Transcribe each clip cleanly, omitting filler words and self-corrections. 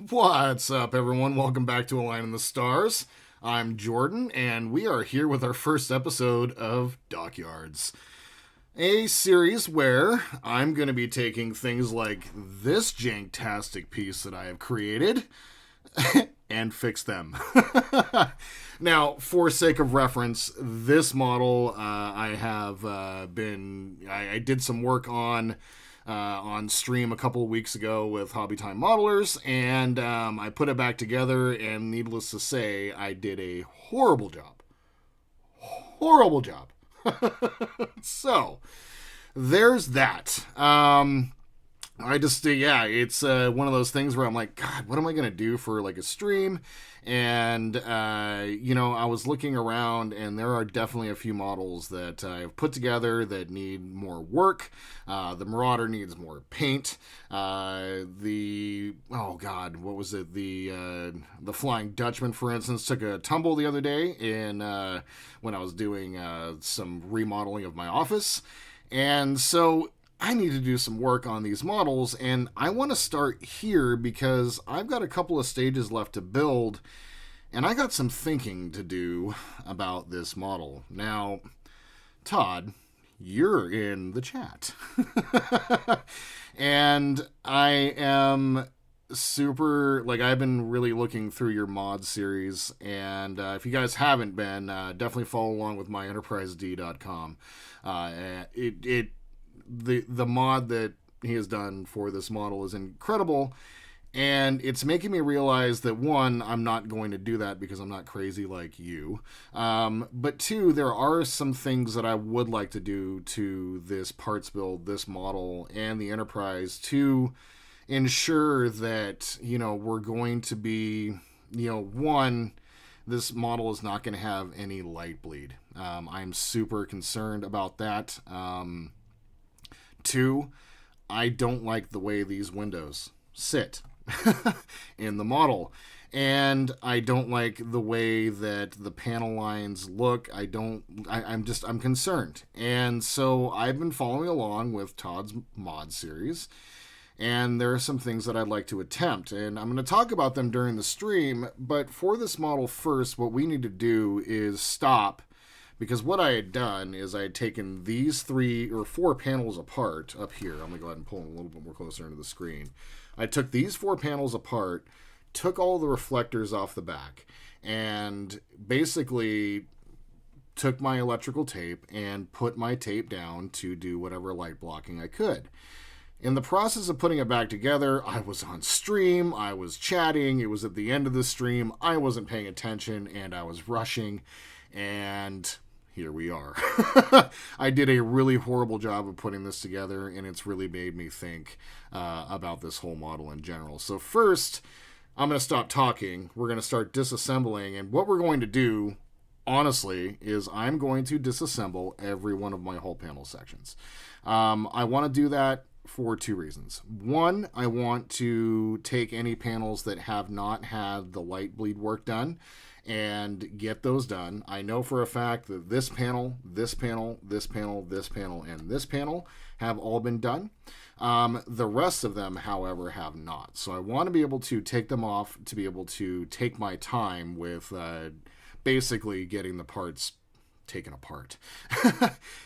What's up, everyone? Welcome back to A Line in the Stars. I'm Jordan, and we are here with our first episode of Dockyards, a series where I'm going to be taking things like this janktastic piece that I have created and fix them. Now, for sake of reference, this model I did some work on stream a couple of weeks ago with Hobby Time Modelers, and I put it back together, and needless to say, I did a horrible job. Horrible job. So, there's that. It's one of those things where I'm like, God, what am I going to do for like a stream? And, I was looking around, and there are definitely a few models that I've put together that need more work. The Marauder needs more paint. The Flying Dutchman, for instance, took a tumble the other day when I was doing some remodeling of my office. And so I need to do some work on these models, and I want to start here because I've got a couple of stages left to build, and I got some thinking to do about this model. Now, Todd, you're in the chat. And I am I've been really looking through your mod series, and if you guys haven't been, definitely follow along with myenterprised.com. The mod that he has done for this model is incredible, and it's making me realize that, one, I'm not going to do that because I'm not crazy like you, but two, there are some things that I would like to do to this parts build, this model, and the Enterprise to ensure that, we're going to be, one, this model is not going to have any light bleed. I'm super concerned about that. Two, I don't like the way these windows sit in the model. And I don't like the way that the panel lines look. I'm concerned. And so I've been following along with Todd's mod series. And there are some things that I'd like to attempt. And I'm going to talk about them during the stream. But for this model first, what we need to do is stop. Because what I had done is I had taken these 3 or 4 panels apart up here. I'm going to go ahead and pull them a little bit more closer into the screen. I took these 4 panels apart, took all the reflectors off the back, and basically took my electrical tape and put my tape down to do whatever light blocking I could. In the process of putting it back together, I was on stream, I was chatting, it was at the end of the stream, I wasn't paying attention, and I was rushing, and here we are. I did a really horrible job of putting this together, and it's really made me think about this whole model in general. So first, I'm going to stop talking. We're going to start disassembling, and what we're going to do honestly, is I'm going to disassemble every one of my whole panel sections. I want to do that for two reasons. One, I want to take any panels that have not had the light bleed work done and get those done. I know for a fact that this panel, this panel, this panel, this panel, and this panel have all been done. The rest of them, however, have not. So I want to be able to take them off to be able to take my time with basically getting the parts taken apart.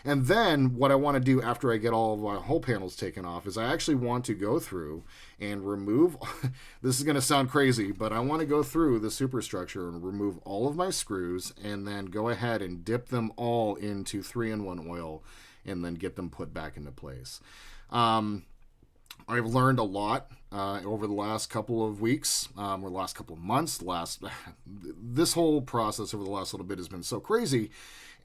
And then what I want to do after I get all of my whole panels taken off is I actually want to go through and remove, this is going to sound crazy, but I want to go through the superstructure and remove all of my screws and then go ahead and dip them all into 3-in-1 oil and then get them put back into place. I've learned a lot over the last couple of weeks, or the last couple of months. This whole process over the last little bit has been so crazy,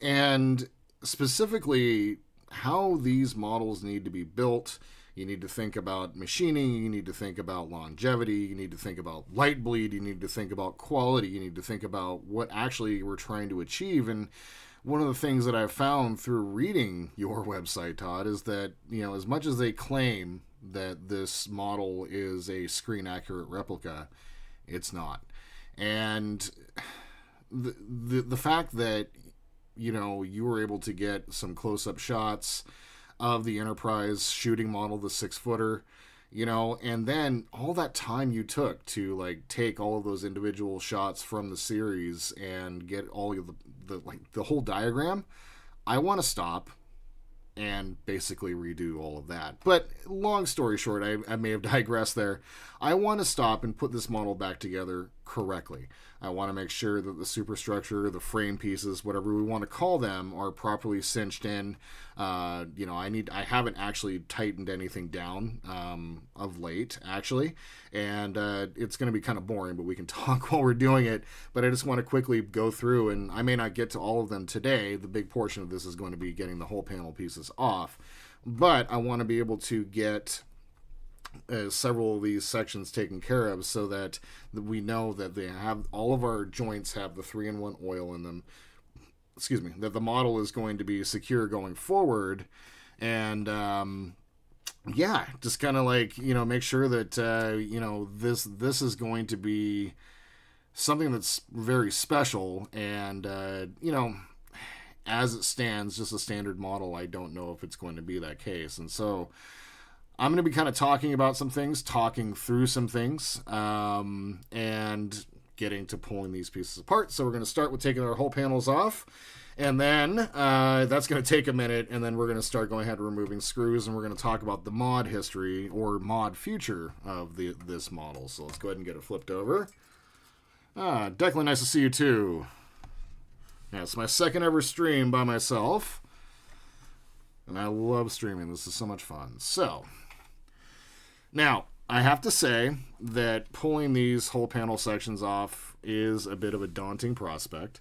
and specifically how these models need to be built. You need to think about machining, you need to think about longevity, you need to think about light bleed, you need to think about quality, you need to think about what actually we're trying to achieve. And one of the things that I've found through reading your website, Todd, is that, as much as they claim that this model is a screen accurate replica, it's not. And the fact that you were able to get some close-up shots of the Enterprise shooting model, the 6-footer, and then all that time you took to take all of those individual shots from the series and get all of the whole diagram. I want to stop and basically redo all of that. But long story short, I may have digressed there. I want to stop and put this model back together correctly. I want to make sure that the superstructure, the frame pieces, whatever we want to call them, are properly cinched in. I haven't actually tightened anything down of late, actually, and it's going to be kind of boring, but we can talk while we're doing it. But I just want to quickly go through, and I may not get to all of them today. The big portion of this is going to be getting the whole panel pieces off, but I want to be able to get several of these sections taken care of so that we know that they have all of our joints have the 3-in-1 oil in them. Excuse me, that the model is going to be secure going forward. And just kind of make sure that this is going to be something that's very special. And as it stands, just a standard model, I don't know if it's going to be that case. And so I'm going to be kind of talking through some things, and getting to pulling these pieces apart. So we're going to start with taking our whole panels off, and then that's going to take a minute, and then we're going to start going ahead and removing screws, and we're going to talk about the mod history or mod future of this model. So let's go ahead and get it flipped over. Declan, nice to see you too. Yeah, it's my second ever stream by myself, and I love streaming. This is so much fun. So now, I have to say that pulling these whole panel sections off is a bit of a daunting prospect.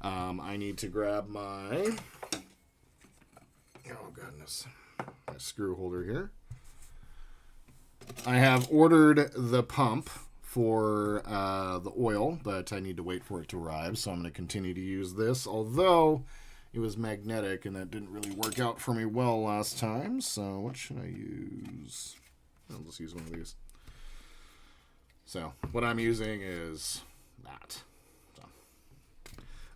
I need to grab my screw holder here. I have ordered the pump for the oil, but I need to wait for it to arrive, so I'm going to continue to use this, although it was magnetic, and that didn't really work out for me well last time. So what should I use? I'll just use one of these. So what I'm using is that. So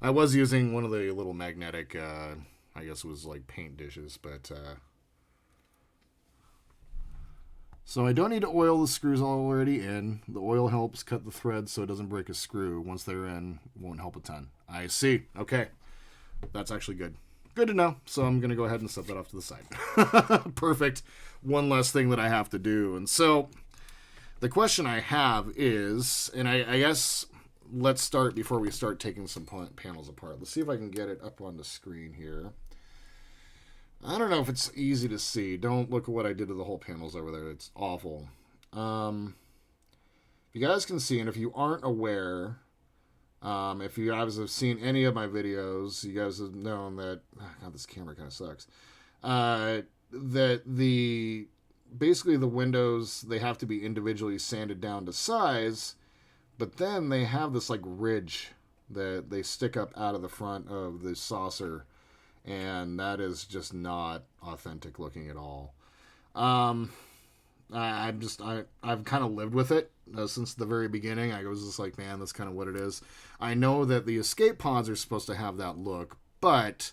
I was using one of the little magnetic, I guess it was like paint dishes, but so I don't need to oil the screws already in. The oil helps cut the threads so it doesn't break a screw. Once they're in, it won't help a ton. I see. Okay. That's actually good. Good to know. So I'm going to go ahead and set that off to the side. Perfect. One less thing that I have to do. And so the question I have is, and I guess let's start before we start taking some panels apart. Let's see if I can get it up on the screen here. I don't know if it's easy to see. Don't look at what I did to the whole panels over there. It's awful. If you guys can see, and if you aren't aware, if you guys have seen any of my videos, you guys have known that, God, this camera kind of sucks, that basically the windows, they have to be individually sanded down to size, but then they have this ridge that they stick up out of the front of the saucer, and that is just not authentic looking at all. Um, I've kind of lived with it since the very beginning. I was just like, man, that's kind of what it is. I know that the escape pods are supposed to have that look, but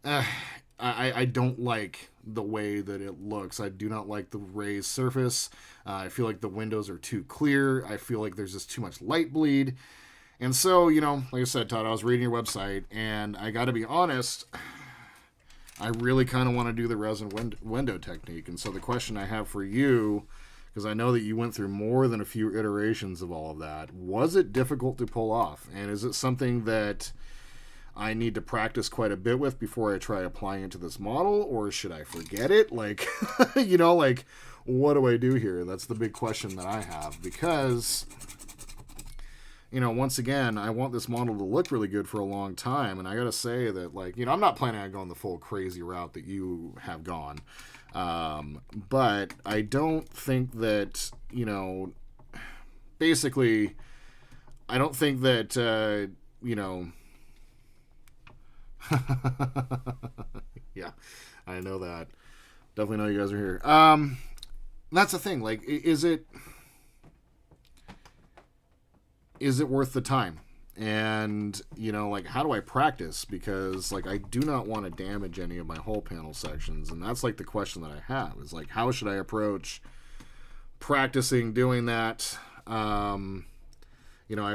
I don't like the way that it looks. I do not like the raised surface. I feel like the windows are too clear. I feel like there's just too much light bleed. And so, like I said, Todd, I was reading your website, and I got to be honest, I really kind of want to do the resin window technique. And so the question I have for you, because I know that you went through more than a few iterations of all of that, was it difficult to pull off? And is it something that I need to practice quite a bit with before I try applying it to this model, or should I forget it? Like, like, what do I do here? That's the big question that I have, because once again, I want this model to look really good for a long time. And I got to say that, like, I'm not planning on going the full crazy route that you have gone. But I don't think that, basically, I don't think that, yeah, I know that. Definitely know you guys are here. That's the thing. Like, is it worth the time? And, like, how do I practice? Because, like, I do not want to damage any of my hull panel sections. And that's, like, the question that I have is, like, how should I approach practicing doing that? I've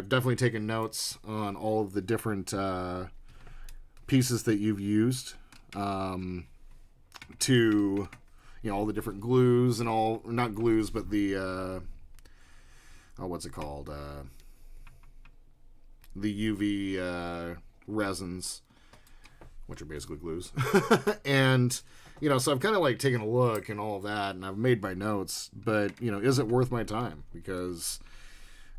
definitely taken notes on all of the different pieces that you've used to, all the different glues and all, not glues, but the, what's it called? The UV resins, which are basically glues. And, so I've kind of like taken a look and all of that, and I've made my notes, but, is it worth my time? Because,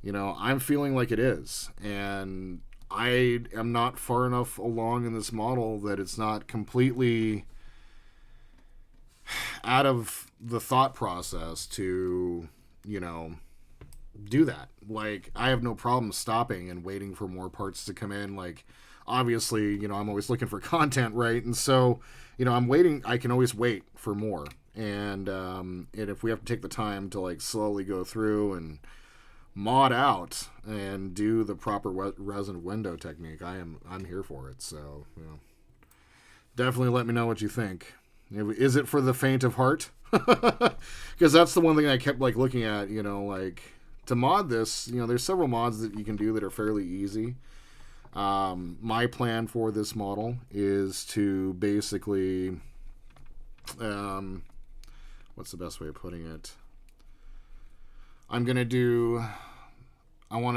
I'm feeling like it is. And I am not far enough along in this model that it's not completely out of the thought process to, do that. Like, I have no problem stopping and waiting for more parts to come in. Like, obviously, I'm always looking for content, right? And so, I'm waiting. I can always wait for more. And if we have to take the time to, like, slowly go through and mod out and do the proper resin window technique, I'm here for it. So, definitely let me know what you think. Is it for the faint of heart? Because that's the one thing I kept, like, looking at, like, to mod this, there's several mods that you can do that are fairly easy. My plan for this model is to basically, what's the best way of putting it? I want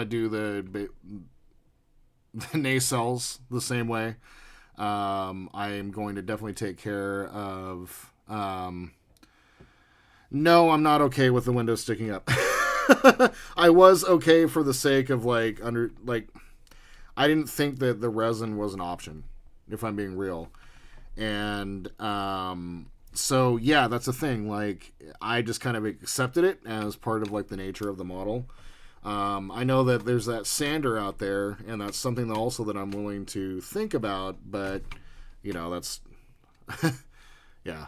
to do the nacelles the same way. I am going to definitely take care of, no, I'm not okay with the windows sticking up. I was okay for the sake of I didn't think that the resin was an option, if I'm being real. And so yeah, that's the thing. Like, I just kind of accepted it as part of, like, the nature of the model. I know that there's that sander out there, and that's something also that I'm willing to think about, but that's yeah.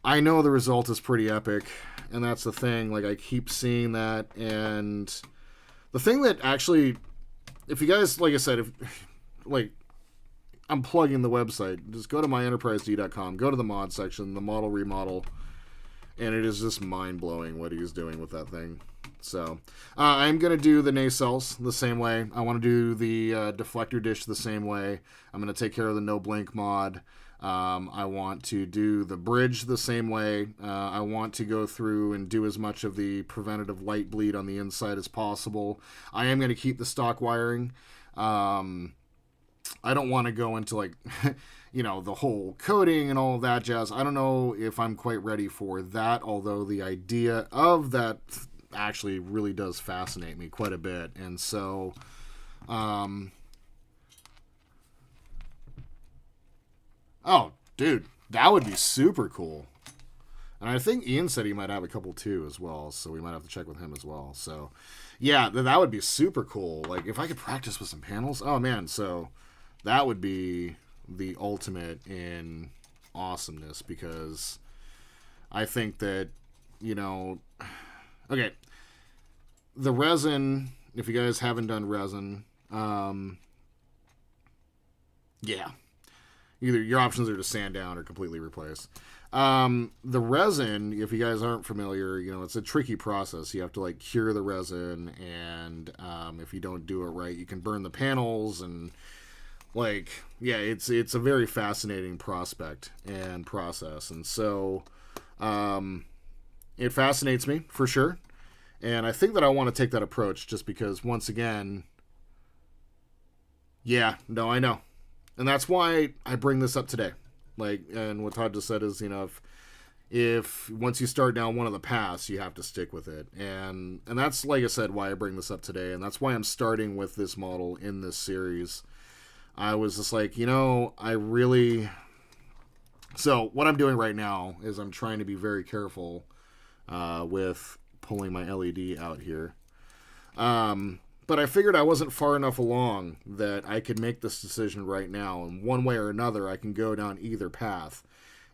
I know the result is pretty epic, and that's the thing. Like, I keep seeing that, and the thing that actually, if you guys, like I said, I'm plugging the website, just go to myenterprised.com, go to the mod section, the model remodel, and it is just mind-blowing what he's doing with that thing. So, I'm going to do the nacelles the same way. I want to do the deflector dish the same way. I'm going to take care of the no blink mod. I want to do the bridge the same way. I want to go through and do as much of the preventative light bleed on the inside as possible. I am going to keep the stock wiring. I don't want to go into, like, the whole coating and all of that jazz. I don't know if I'm quite ready for that, although the idea of that actually really does fascinate me quite a bit. And so, oh, dude, that would be super cool. And I think Ian said he might have a couple too as well, so we might have to check with him as well. So, yeah, that would be super cool. Like, if I could practice with some panels, oh man, so that would be the ultimate in awesomeness, because I think that, okay, the resin, if you guys haven't done resin, yeah, either your options are to sand down or completely replace. The resin, if you guys aren't familiar, it's a tricky process. You have to like cure the resin, and if you don't do it right, you can burn the panels, and like, yeah, it's a very fascinating prospect and process. And so it fascinates me for sure. And I think that I want to take that approach just because, once again, yeah, no, I know. And that's why I bring this up today. Like, and what Todd just said is, if once you start down one of the paths, you have to stick with it. And that's, like I said, why I bring this up today. And that's why I'm starting with this model in this series. I was just like, I really... So what I'm doing right now is I'm trying to be very careful with pulling my LED out here. But I figured I wasn't far enough along that I could make this decision right now. And one way or another, I can go down either path.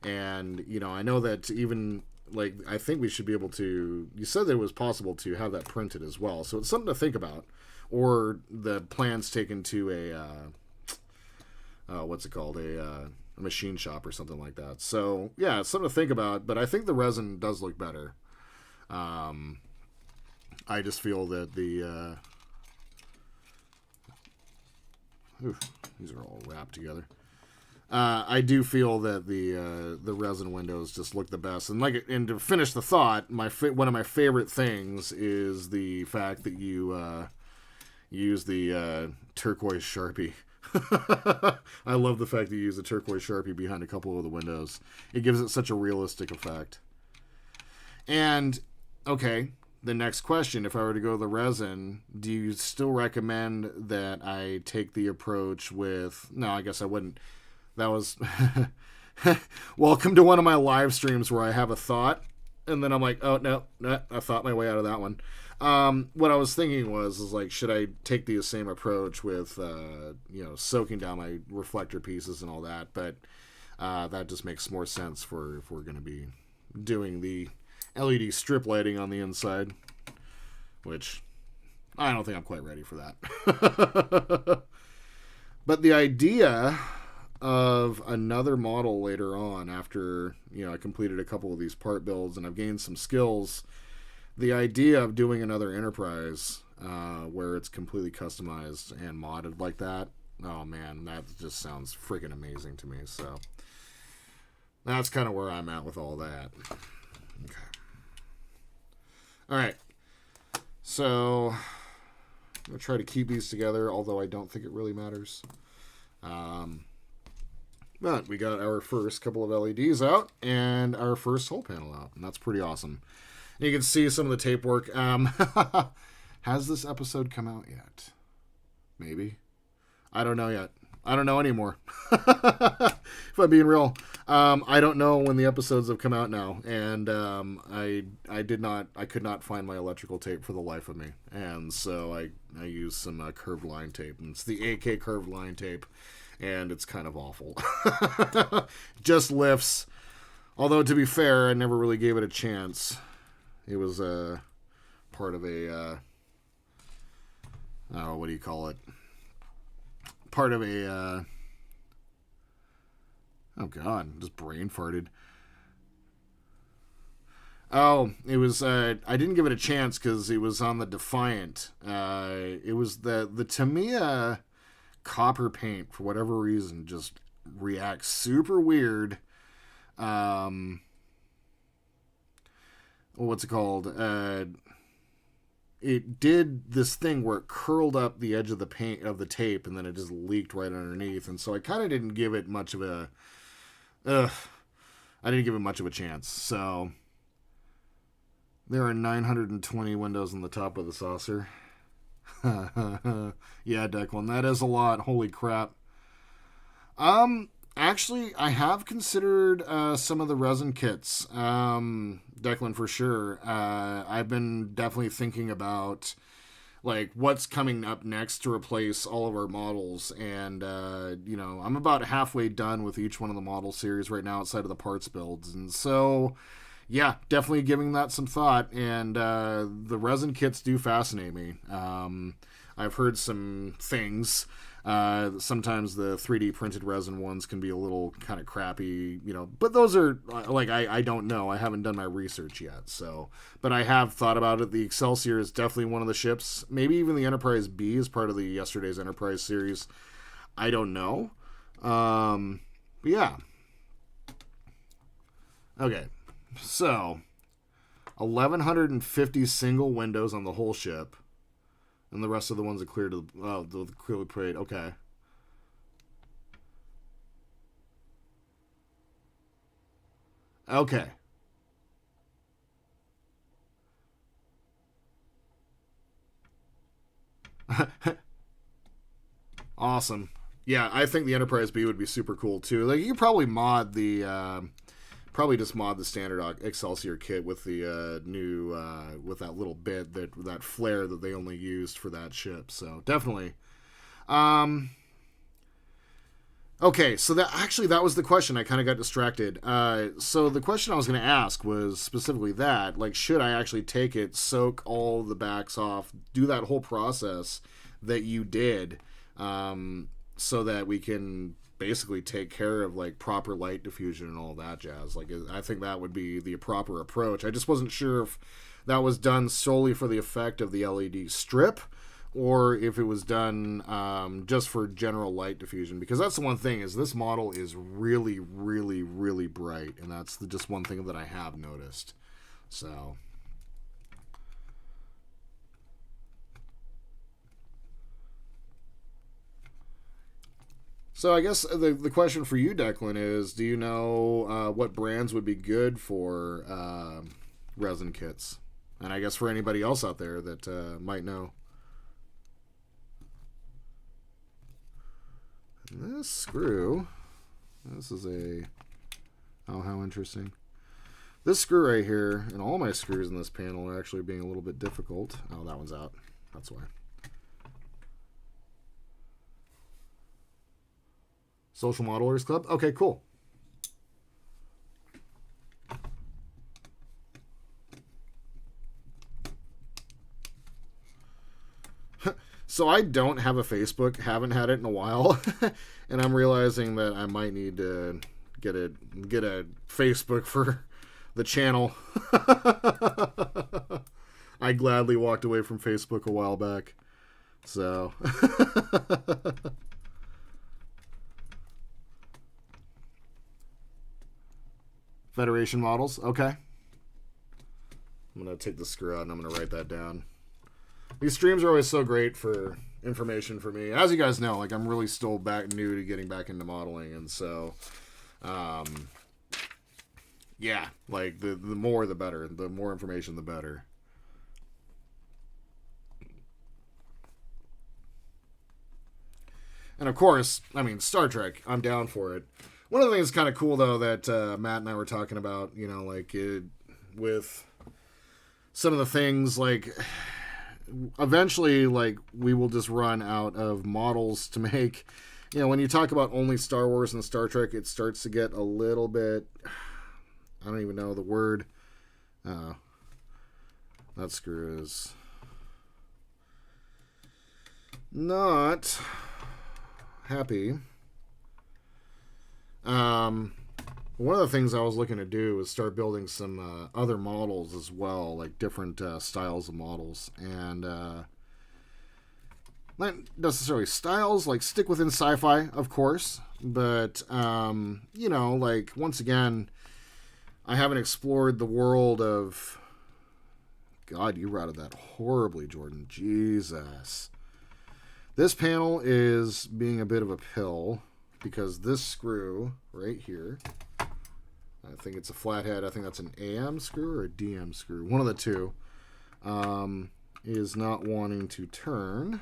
And, I know that even, like, I think we should be able to... You said that it was possible to have that printed as well. So it's something to think about. Or the plans taken to what's it called? A machine shop or something like that. So, yeah, it's something to think about. But I think the resin does look better. I just feel that the... these are all wrapped together. I do feel that the resin windows just look the best. And to finish the thought, one of my favorite things is the fact that you use the turquoise Sharpie. I love the fact that you use the turquoise Sharpie behind a couple of the windows. It gives it such a realistic effect. And okay, the next question, if I were to go the resin, do you still recommend that I take the approach with... No, I guess I wouldn't. That was... Welcome to one of my live streams where I have a thought, and then I'm like, oh, no, I thought my way out of that one. What I was thinking is like, should I take the same approach with, soaking down my reflector pieces and all that? But that just makes more sense if we're going to be doing the LED strip lighting on the inside, which I don't think I'm quite ready for that. But the idea of another model later on, after I completed a couple of these part builds and I've gained some skills, the idea of doing another Enterprise where it's completely customized and modded like that, oh man, that just sounds freaking amazing to me. So that's kind of where I'm at with all that. Okay. All right, so I'm going to try to keep these together, although I don't think it really matters. But we got our first couple of LEDs out and our first whole panel out, and that's pretty awesome. And you can see some of the tape work. Has this episode come out yet? Maybe. I don't know yet. I don't know anymore. If I'm being real, I don't know when the episodes have come out now, and I could not find my electrical tape for the life of me, and so I used some curved line tape, and it's the AK curved line tape, and it's kind of awful. Just lifts. Although to be fair, I never really gave it a chance. It was part of a what do you call it? Part of a oh god, just brain farted. Oh, it was I didn't give it a chance because it was on the Defiant. It was the Tamiya copper paint, for whatever reason, just reacts super weird. What's it called? It did this thing where it curled up the edge of the paint of the tape, and then it just leaked right underneath. And so I kind of didn't give it much of a. I didn't give it much of a chance. So there are 920 windows on the top of the saucer. Yeah, Declan, that is a lot. Holy crap. actually, I have considered some of the resin kits, Declan, for sure. I've been definitely thinking about like what's coming up next to replace all of our models, and I'm about halfway done with each one of the model series right now outside of the parts builds, and so yeah, definitely giving that some thought. And the resin kits do fascinate me. I've heard some things. Sometimes the 3D printed resin ones can be a little kind of crappy, but those are like, I don't know. I haven't done my research yet. So, but I have thought about it. The Excelsior is definitely one of the ships. Maybe even the Enterprise B is part of the yesterday's Enterprise series. I don't know. But yeah. Okay. So, 1,150 single windows on the whole ship. And the rest of the ones are clear to the clearly parade. Okay. Okay. Awesome. Yeah, I think the Enterprise B would be super cool too. Like, you could probably mod probably just mod the standard Excelsior kit with the new with that little bit, that flare that they only used for that ship. So definitely. Okay, so that was the question. I kind of got distracted. So the question I was going to ask was specifically that, like, should I actually take it, soak all the backs off, do that whole process that you did, so that we can basically take care of like proper light diffusion and all that jazz. Like, I think that would be the proper approach. I just wasn't sure if that was done solely for the effect of the LED strip, or if it was done just for general light diffusion, because that's the one thing, is this model is really, really, really bright, and that's just one thing that I have noticed. So I guess the question for you, Declan, is, do you know what brands would be good for resin kits? And I guess for anybody else out there that might know. This screw, this is oh, how interesting. This screw right here, and all my screws in this panel are actually being a little bit difficult. Oh, that one's out. That's why. Social Modelers Club? Okay, cool. So I don't have a Facebook, haven't had it in a while, and I'm realizing that I might need to get a Facebook for the channel. I gladly walked away from Facebook a while back. So Federation models, okay. I'm gonna take the screw out and I'm gonna write that down. These streams are always so great for information for me. As you guys know, like, I'm really still new to getting back into modeling, and so yeah, like the more the better. The more information the better. And of course, I mean, Star Trek, I'm down for it. One of the things kind of cool though that Matt and I were talking about, like with some of the things, like, eventually, like, we will just run out of models to make. When you talk about only Star Wars and Star Trek, it starts to get a little bit, I don't even know the word. That screw is not happy. One of the things I was looking to do was start building some other models as well, like different styles of models, and not necessarily styles, like stick within sci-fi, of course, but like, once again, I haven't explored the world of. God, you routed that horribly, Jordan. Jesus. This panel is being a bit of a pill because this screw right here, I think it's a flathead. I think that's an AM screw or a DM screw. One of the two is not wanting to turn.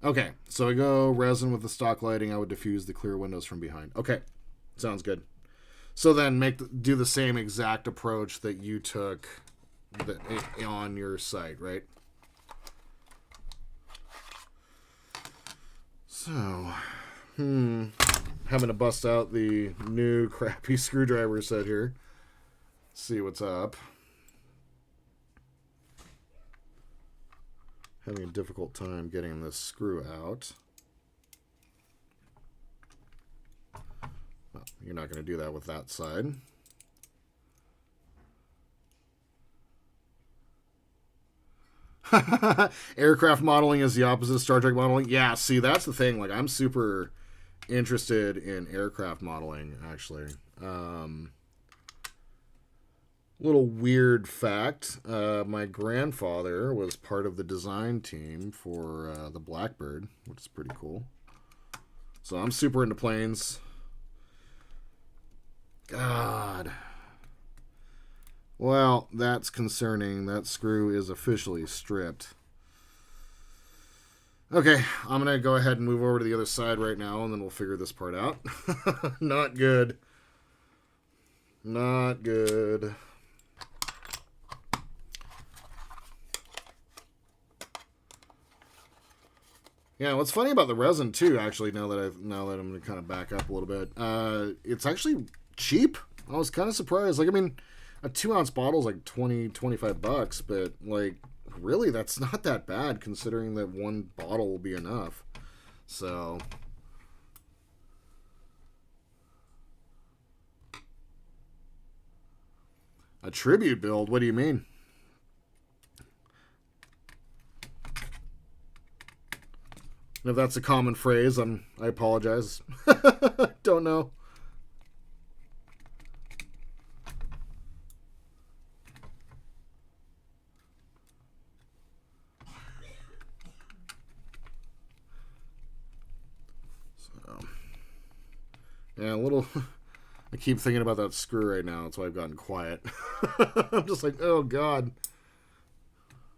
Okay, so I go resin with the stock lighting. I would diffuse the clear windows from behind. Okay, sounds good. So then do the same exact approach that you took on your site, right? So, having to bust out the new crappy screwdriver set here. See what's up. Having a difficult time getting this screw out. Well, you're not going to do that with that side. Aircraft modeling is the opposite of Star Trek modeling. Yeah, see, that's the thing. Like, I'm super interested in aircraft modeling, actually. Little weird fact. My grandfather was part of the design team for the Blackbird, which is pretty cool. So I'm super into planes. God. Well, that's concerning. That screw is officially stripped. Okay, I'm going to go ahead and move over to the other side right now, and then we'll figure this part out. Not good. Not good. Yeah, what's funny about the resin too, actually, now that I'm going to kind of back up a little bit, it's actually cheap. I was kind of surprised. Like, I mean, a 2-ounce bottle is like $20-25, but like, really, that's not that bad considering that one bottle will be enough. So, a tribute build? What do you mean? If that's a common phrase, I apologize. Don't know. So, yeah, a little. I keep thinking about that screw right now. That's why I've gotten quiet. I'm just like, oh god.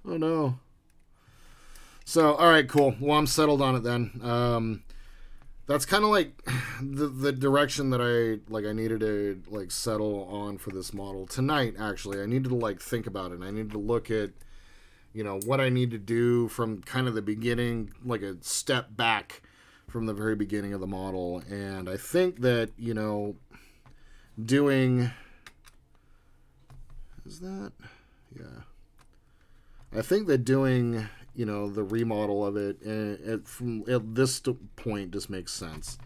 Oh no. So, all right, cool. Well, I'm settled on it then. That's kind of like the direction that I needed to like settle on for this model tonight. Actually, I needed to like think about it. I needed to look at, what I need to do from kind of the beginning, like a step back from the very beginning of the model. And I think that doing I think that doing the remodel of it from at this point just makes sense.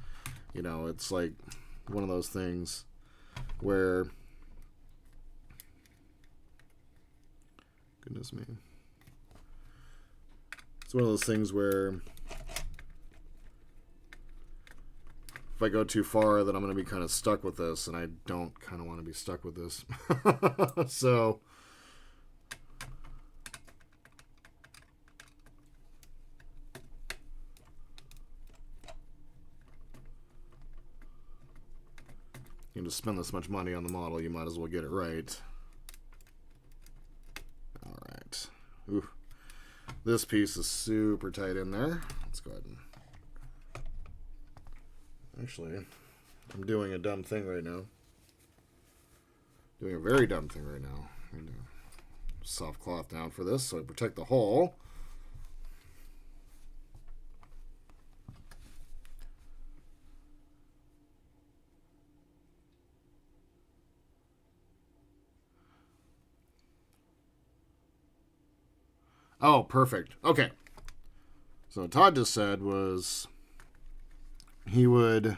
It's like one of those things where, goodness me, it's one of those things where if I go too far, then I'm going to be kind of stuck with this, and I don't kind of want to be stuck with this. So, to spend this much money on the model, you might as well get it right. All right. Ooh. This piece is super tight in there. Let's go ahead and... Actually, I'm doing a dumb thing right now. Doing a very dumb thing right now. I'm going to soft cloth down for this so I protect the hole. Oh, perfect. Okay. So what Todd just said was he would...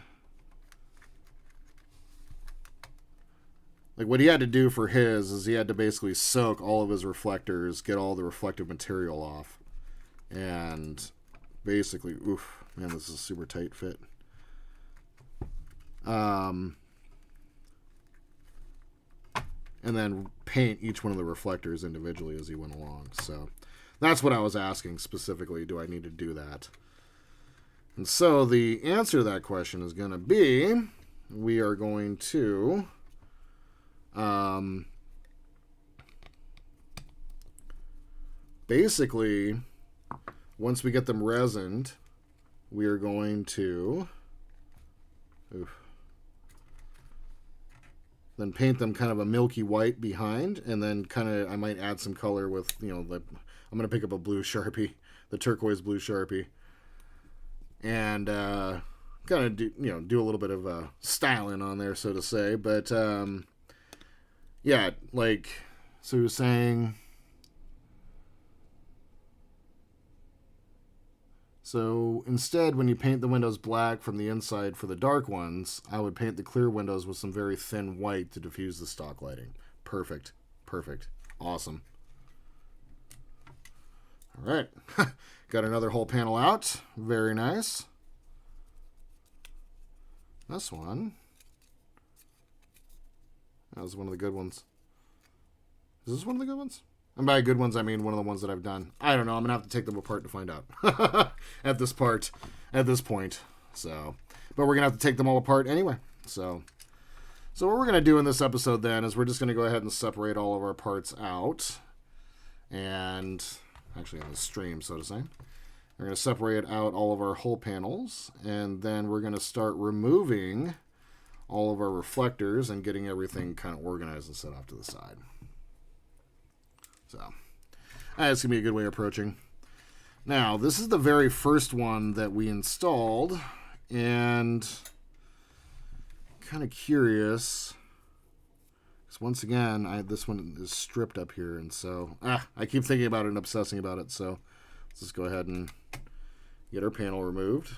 Like, what he had to do for his is he had to basically soak all of his reflectors, get all the reflective material off. And basically, oof, man, this is a super tight fit. And then paint each one of the reflectors individually as he went along. So that's what I was asking specifically. Do I need to do that? And so the answer to that question is going to be, we are going to basically, once we get them resined, we are going to then paint them kind of a milky white behind, and then kind of I might add some color with, I'm going to pick up a blue Sharpie, the turquoise blue Sharpie, and kind of do a little bit of styling on there, so to say. But yeah, like, so he was saying, so instead, when you paint the windows black from the inside for the dark ones, I would paint the clear windows with some very thin white to diffuse the stock lighting. Perfect. Awesome. All right. Got another whole panel out. Very nice. This one. That was one of the good ones. Is this one of the good ones? And by good ones, I mean one of the ones that I've done. I don't know. I'm going to have to take them apart to find out at this point. So, but we're going to have to take them all apart anyway. So what we're going to do in this episode then is we're just going to go ahead and separate all of our parts out. And actually on the stream, so to say. We're going to separate out all of our hull panels. And then we're going to start removing all of our reflectors and getting everything kind of organized and set off to the side. So that's going to be a good way of approaching. Now, this is the very first one that we installed, and kind of curious, because once again, this one is stripped up here, and so I keep thinking about it and obsessing about it, so let's just go ahead and get our panel removed.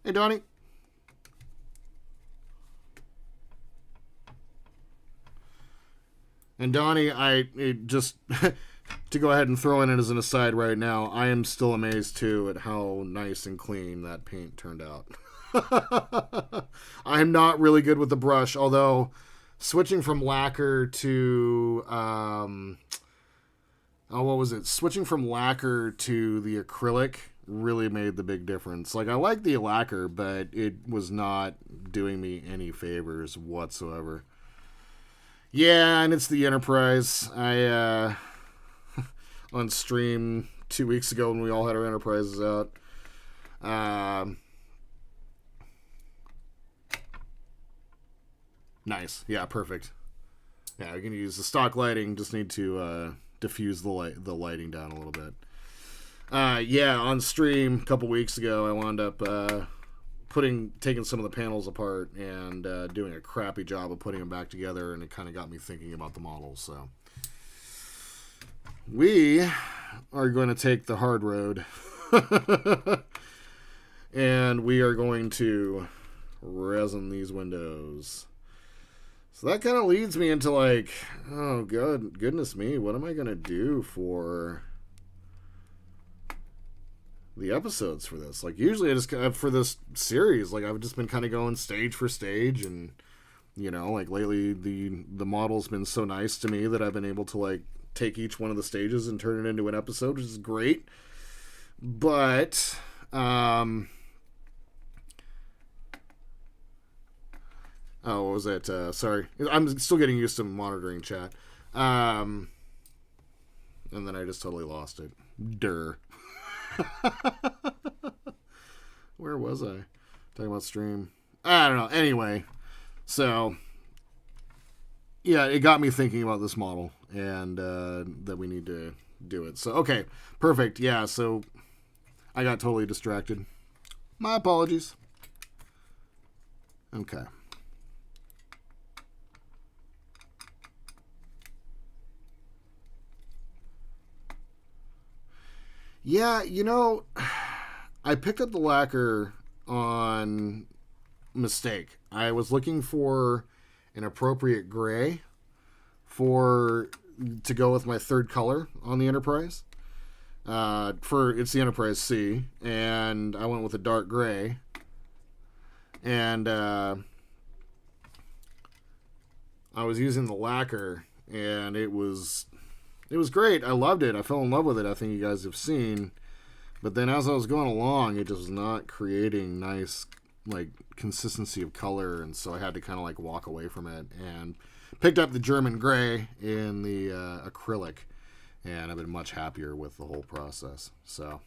Hey, Donnie. And Donnie, just to go ahead and throw in it as an aside right now, I am still amazed too at how nice and clean that paint turned out. I'm not really good with the brush, although switching from lacquer to switching from lacquer to the acrylic really made the big difference. Like, I like the lacquer, but it was not doing me any favors whatsoever. Yeah, and it's the Enterprise. I on stream 2 weeks ago when we all had our Enterprises out. Nice. Yeah, perfect. Yeah, we can use the stock lighting. Just need to diffuse the lighting down a little bit. Yeah, on stream a couple weeks ago, I wound up taking some of the panels apart and doing a crappy job of putting them back together, and it kind of got me thinking about the models. So we are going to take the hard road and we are going to resin these windows. So that kind of leads me into like, oh goodness me, what am I going to do for the episodes for this? Like, usually I just, for this series, like, I've just been kind of going stage for stage, and like lately the model's been so nice to me that I've been able to like take each one of the stages and turn it into an episode, which is great. But oh, what was it? Sorry, I'm still getting used to monitoring chat. And then I just totally lost it. Durr. Where was I? Talking about stream. I don't know. Anyway, so yeah, it got me thinking about this model and that we need to do it. So okay, perfect. Yeah, so I got totally distracted. My apologies. Okay. Yeah, I picked up the lacquer on mistake. I was looking for an appropriate gray to go with my third color on the Enterprise. It's the Enterprise C, and I went with a dark gray. And I was using the lacquer, and it was great. I loved it. I fell in love with it. I think you guys have seen. But then as I was going along, it just was not creating nice, like, consistency of color. And so I had to kind of, like, walk away from it. And picked up the German gray in the acrylic. and I've been much happier with the whole process. So.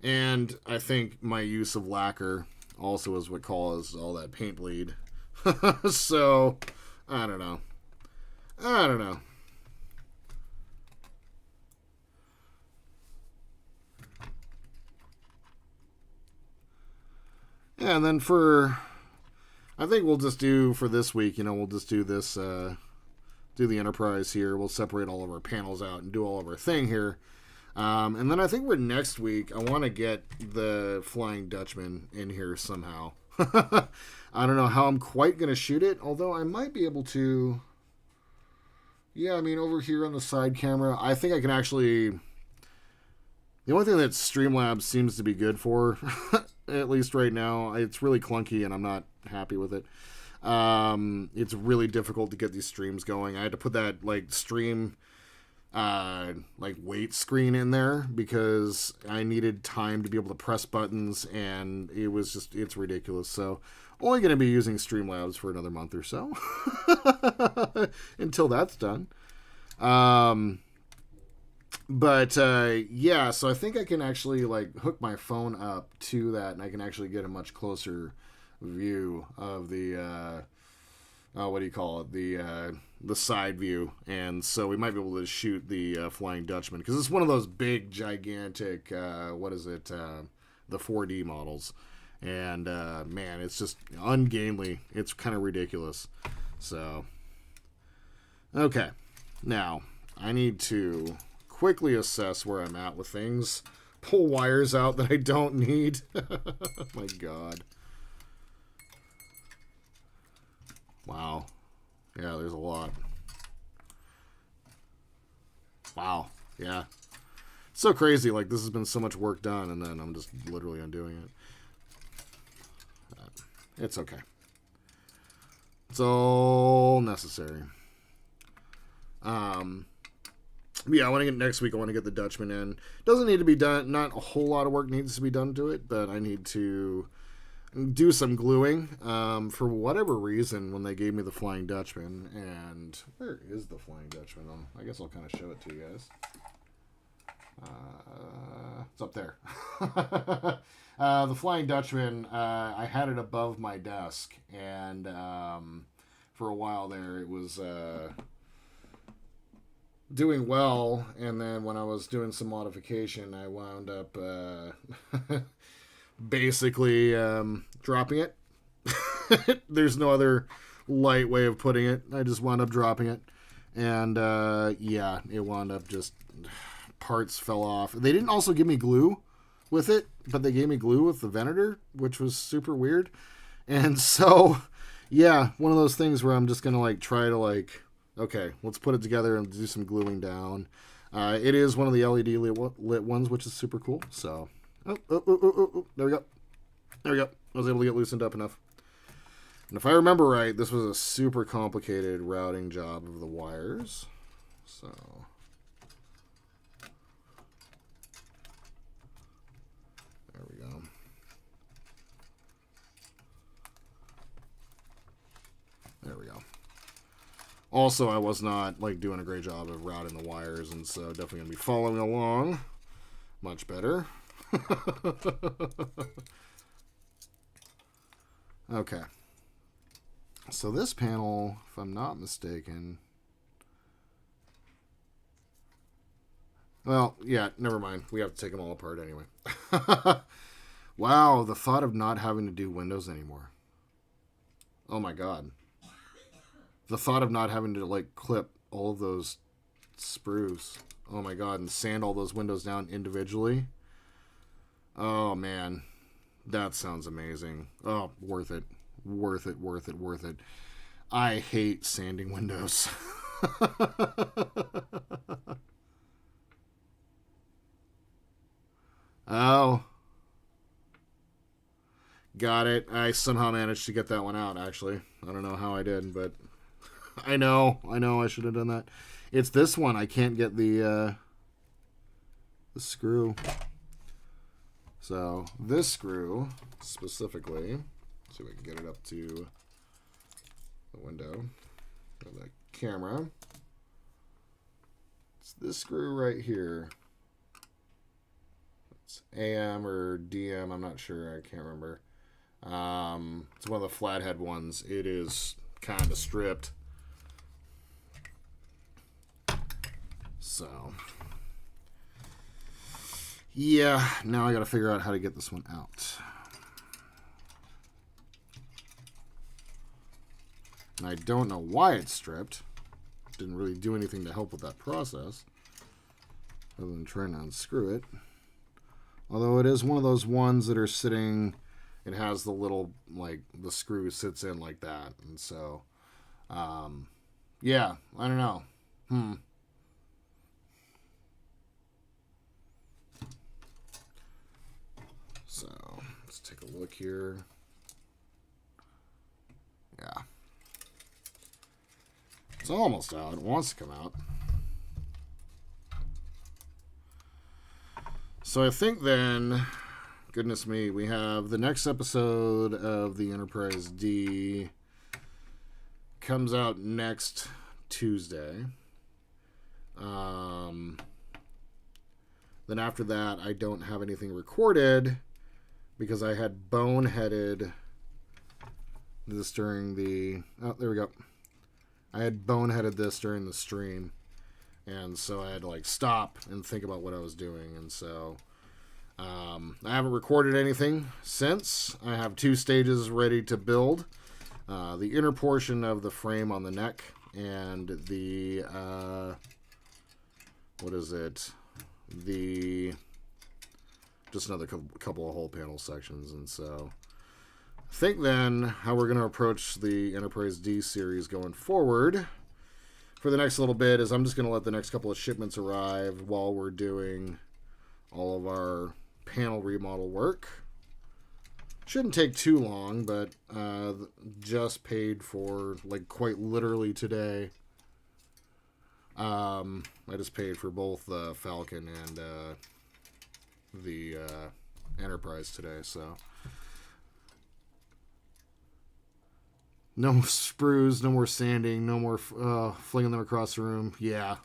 And I think my use of lacquer also is what caused all that paint bleed. So, I don't know. Yeah, and then I think we'll just do for this week, we'll just do this, do the Enterprise here. We'll separate all of our panels out and do all of our thing here. And then I think for next week, I want to get the Flying Dutchman in here somehow. I don't know how I'm quite going to shoot it, although I might be able to. Yeah, I mean, over here on the side camera, I think I can actually. The only thing that Streamlabs seems to be good for, at least right now, it's really clunky and I'm not happy with it. It's really difficult to get these streams going. I had to put that stream weight screen in there because I needed time to be able to press buttons, and it's ridiculous. So only going to be using Streamlabs for another month or so until that's done. Yeah, so I think I can actually hook my phone up to that, and I can actually get a much closer view of the what do you call it, the side view. And so we might be able to shoot the Flying Dutchman, because it's one of those big gigantic the 4D models, and man, it's just ungainly. It's kind of ridiculous. So okay, now I need to quickly assess where I'm at with things, pull wires out that I don't need. My god. Wow. Yeah, there's a lot. Wow. Yeah. So crazy. This has been so much work done, and then I'm just literally undoing it. It's okay. It's all necessary. Yeah, I want to get next week. I want to get the Dutchman in. Doesn't need to be done. Not a whole lot of work needs to be done to it, but I need to do some gluing. For whatever reason, when they gave me the Flying Dutchman, and where is the Flying Dutchman? I guess I'll kind of show it to you guys. It's up there. The Flying Dutchman, I had it above my desk, and for a while there, it was doing well, and then when I was doing some modification, I wound up basically dropping it. There's no other light way of putting it. I just wound up dropping it, and yeah, it wound up just parts fell off. They didn't also give me glue with it, but they gave me glue with the Venator, which was super weird. And so yeah, one of those things where I'm just gonna try to okay, let's put it together and do some gluing down. It is one of the LED lit ones, which is super cool. So, there we go. There we go. I was able to get loosened up enough. And if I remember right, this was a super complicated routing job of the wires. So, there we go. There we go. Also, I was not doing a great job of routing the wires, and so definitely going to be following along much better. Okay. So this panel, if I'm not mistaken... Well, yeah, never mind. We have to take them all apart anyway. Wow, the thought of not having to do windows anymore. Oh my god. The thought of not having to clip all of those sprues. Oh my god, and sand all those windows down individually. Oh man, that sounds amazing. Oh, worth it. Worth it, worth it, worth it. I hate sanding windows. Oh. Got it. I somehow managed to get that one out, actually. I don't know how I did, but I know I should have done that. It's this one. I can't get the screw. So this screw specifically, let's see if we can get it up to the window of the camera. It's this screw right here. It's AM or DM, I'm not sure, I can't remember. It's one of the flathead ones. It is kind of stripped. So, yeah, now I got to figure out how to get this one out. And I don't know why it's stripped. Didn't really do anything to help with that process, other than trying to unscrew it. Although it is one of those ones that are sitting, it has the little, like, the screw sits in like that. And so, yeah, I don't know. So, let's take a look here. Yeah. It's almost out. It wants to come out. So I think then, goodness me, we have the next episode of the Enterprise D comes out next Tuesday. Then after that, I don't have anything recorded because I had boneheaded this during the... Oh, there we go. I had boneheaded this during the stream. And so I had to like stop and think about what I was doing. And so I haven't recorded anything since. I have 2 stages ready to build. The inner portion of the frame on the neck and the, what is it? Just another couple of whole panel sections. And so I think then how we're going to approach the Enterprise D series going forward for the next little bit is I'm just going to let the next couple of shipments arrive while we're doing all of our panel remodel work. Shouldn't take too long, but just paid for, like, quite literally today. I just paid for both the Falcon and the Enterprise today, so... No more sprues, no more sanding, no more flinging them across the room. Yeah.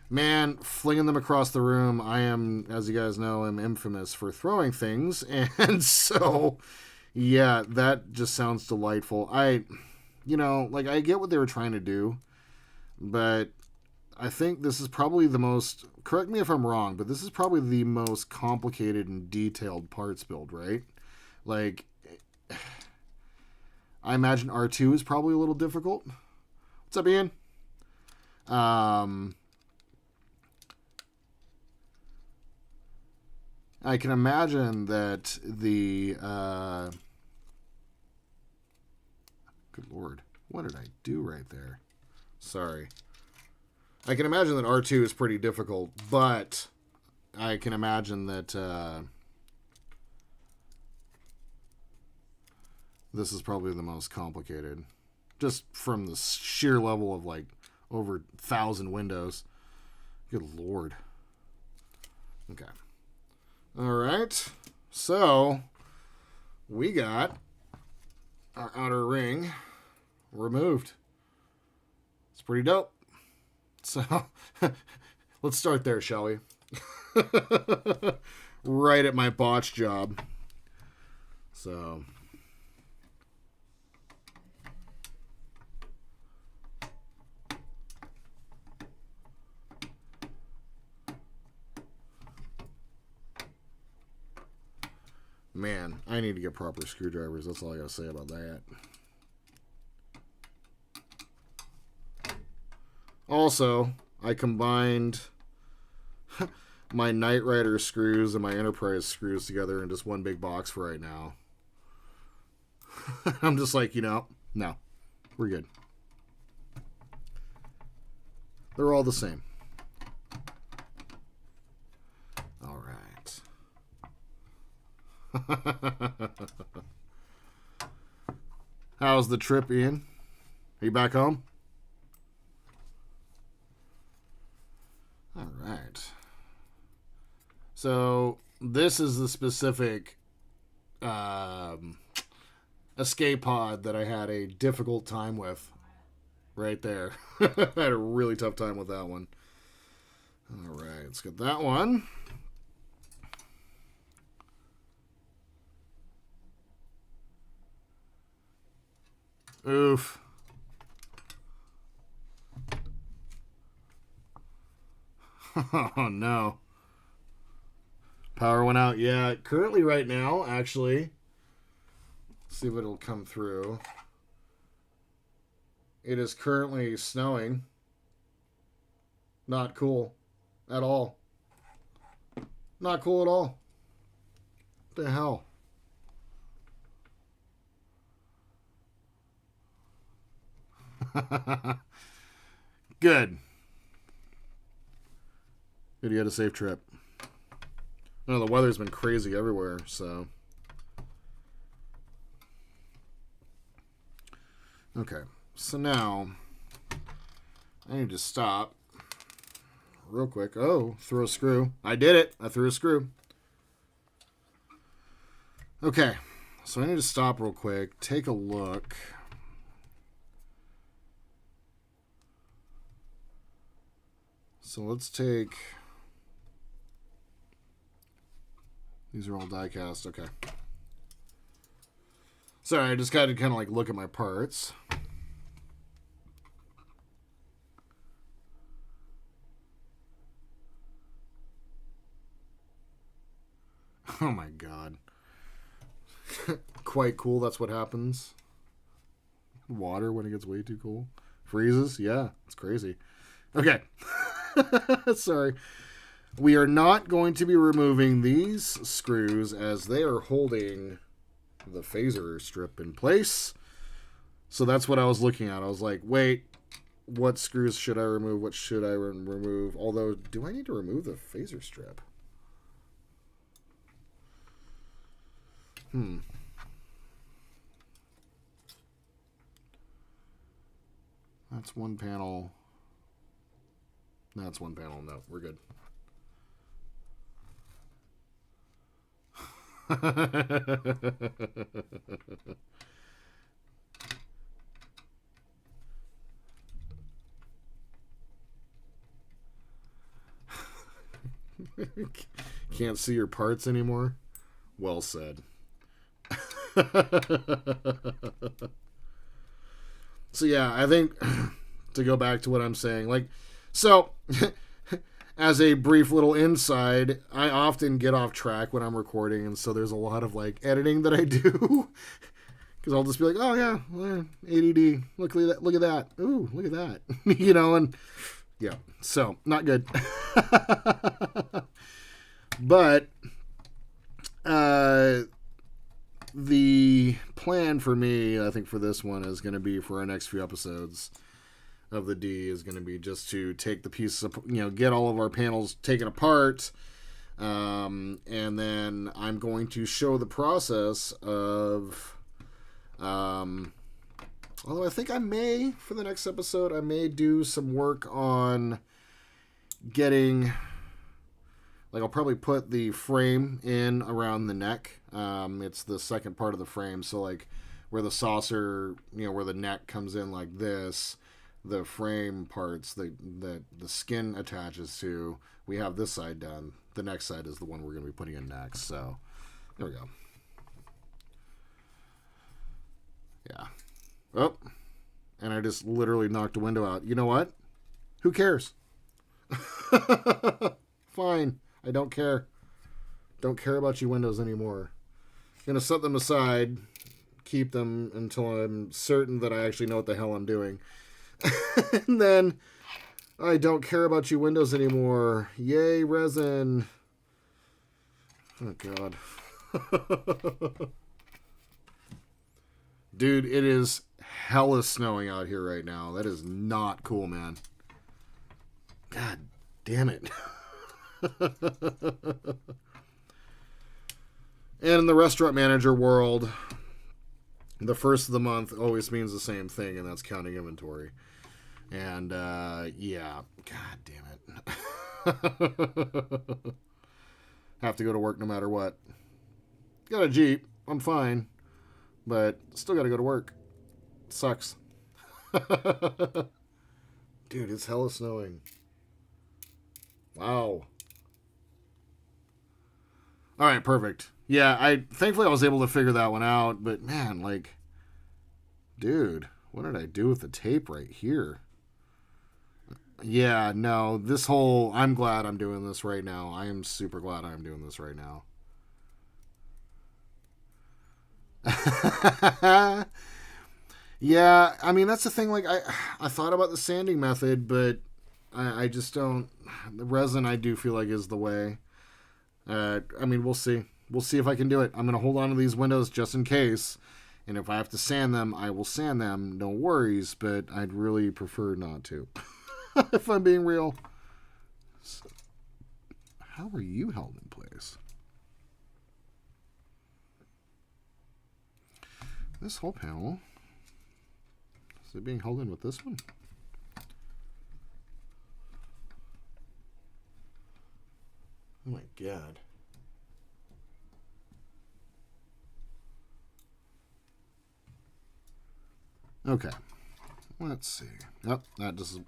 Man, flinging them across the room, I am, as you guys know, am infamous for throwing things. And so, yeah, that just sounds delightful. I get what they were trying to do. But I think this is probably the most, correct me if I'm wrong, but this is probably the most complicated and detailed parts build, right? Like... I imagine R2 is probably a little difficult. What's up, Ian? I can imagine that the... good Lord. What did I do right there? Sorry. I can imagine that R2 is pretty difficult, but I can imagine that... this is probably the most complicated. Just from the sheer level of, like, over 1,000 windows. Good Lord. Okay. Alright. So, we got our outer ring removed. It's pretty dope. So, let's start there, shall we? Right at my botch job. So... Man, I need to get proper screwdrivers. That's all I gotta say about that. Also, I combined my Knight Rider screws and my Enterprise screws together in just one big box for right now. I'm just like, no, we're good. They're all the same. All right. How's the trip, Ian? Are you back home? All right. So This is the specific escape pod that I had a difficult time with. Right there. I had a really tough time with that one. All right, let's get that one. Oof. Oh, no. Power went out. Yeah, currently right now, actually. Let's see if it'll come through. It is currently snowing. Not cool at all. Not cool at all. What the hell? Good. Good, you had a safe trip. I know the weather's been crazy everywhere, so. Okay, so now I need to stop real quick. Oh, throw a screw. I did it. I threw a screw. Okay, so I need to stop real quick, take a look. So let's take... These are all die cast. Okay. Sorry, I just got to kind of like look at my parts. Oh my god. Quite cool, that's what happens. Water when it gets way too cool. Freezes? Yeah, it's crazy. Okay. Sorry. We are not going to be removing these screws as they are holding the phaser strip in place. So that's what I was looking at. I was like, wait, what screws should I remove? What should I remove? Although, do I need to remove the phaser strip? That's one panel. That's one panel. No, we're good. Can't see your parts anymore? Well said. So yeah, I think to go back to what I'm saying, like, so as a brief little inside, I often get off track when I'm recording, and so there's a lot of like editing that I do because I'll just be like, oh yeah, well, ADD, look at that, look at that, ooh, look at that, you know, and yeah, so not good. But the plan for me, I think, for this one is going to be for our next few episodes of the D is going to be just to take the pieces, get all of our panels taken apart, and then I'm going to show the process of, although I think I may, for the next episode, I may do some work on getting, like, I'll probably put the frame in around the neck. It's the second part of the frame, so like where the saucer, where the neck comes in like this, the frame parts that the skin attaches to, we have this side done. The next side is the one we're going to be putting in next. So there we go. Yeah. Oh, and I just literally knocked a window out. You know what? Who cares? Fine. I don't care. Don't care about your windows anymore. I'm going to set them aside, keep them until I'm certain that I actually know what the hell I'm doing. And then I don't care about you windows anymore. Yay, resin. Oh, God. Dude, it is hella snowing out here right now. That is not cool, man. God damn it. And in the restaurant manager world, the first of the month always means the same thing, and that's counting inventory. And, yeah, god damn it. have to go to work no matter what. Got a Jeep. I'm fine. But still got to go to work. Sucks. Dude, it's hella snowing. Wow. All right, perfect. Yeah, thankfully I was able to figure that one out, but man, like, dude, what did I do with the tape right here? Yeah, no, I'm glad I'm doing this right now. I am super glad I'm doing this right now. Yeah, I mean, that's the thing. Like, I thought about the sanding method, but I just don't. The resin, I do feel like, is the way. I mean, we'll see. We'll see if I can do it. I'm going to hold on to these windows just in case. And if I have to sand them, I will sand them. No worries, but I'd really prefer not to. If I'm being real. So, how are you held in place? This whole panel. Is it being held in with this one? Oh my god. Okay. Let's see. Yep, that just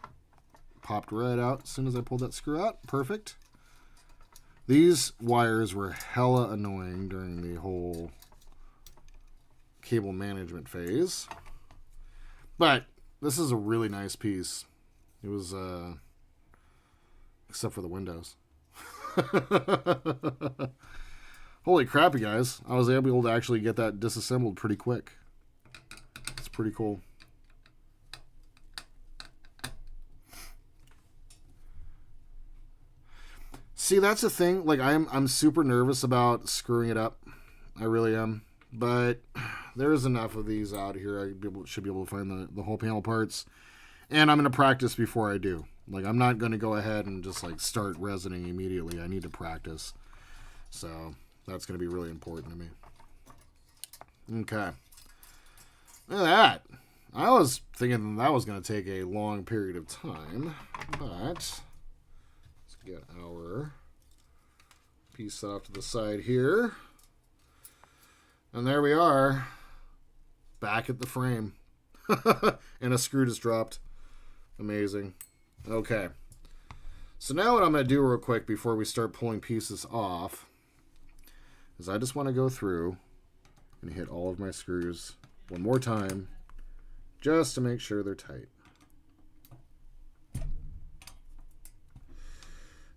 popped right out as soon as I pulled that screw out. Perfect. These wires were hella annoying during the whole cable management phase. But this is a really nice piece. It was, except for the windows. Holy crap, you guys. I was able to actually get that disassembled pretty quick. It's pretty cool. See, that's the thing. Like, I'm super nervous about screwing it up. I really am. But there's enough of these out here. Should be able to find the whole panel parts. And I'm going to practice before I do. Like, I'm not going to go ahead and just, like, start resining immediately. I need to practice. So, that's going to be really important to me. Okay. Look at that. I was thinking that was going to take a long period of time. But, let's get our piece set off to the side here. And there we are. Back at the frame. And a screw just dropped. Amazing. Okay. So now what I'm going to do real quick before we start pulling pieces off is I just want to go through and hit all of my screws one more time just to make sure they're tight.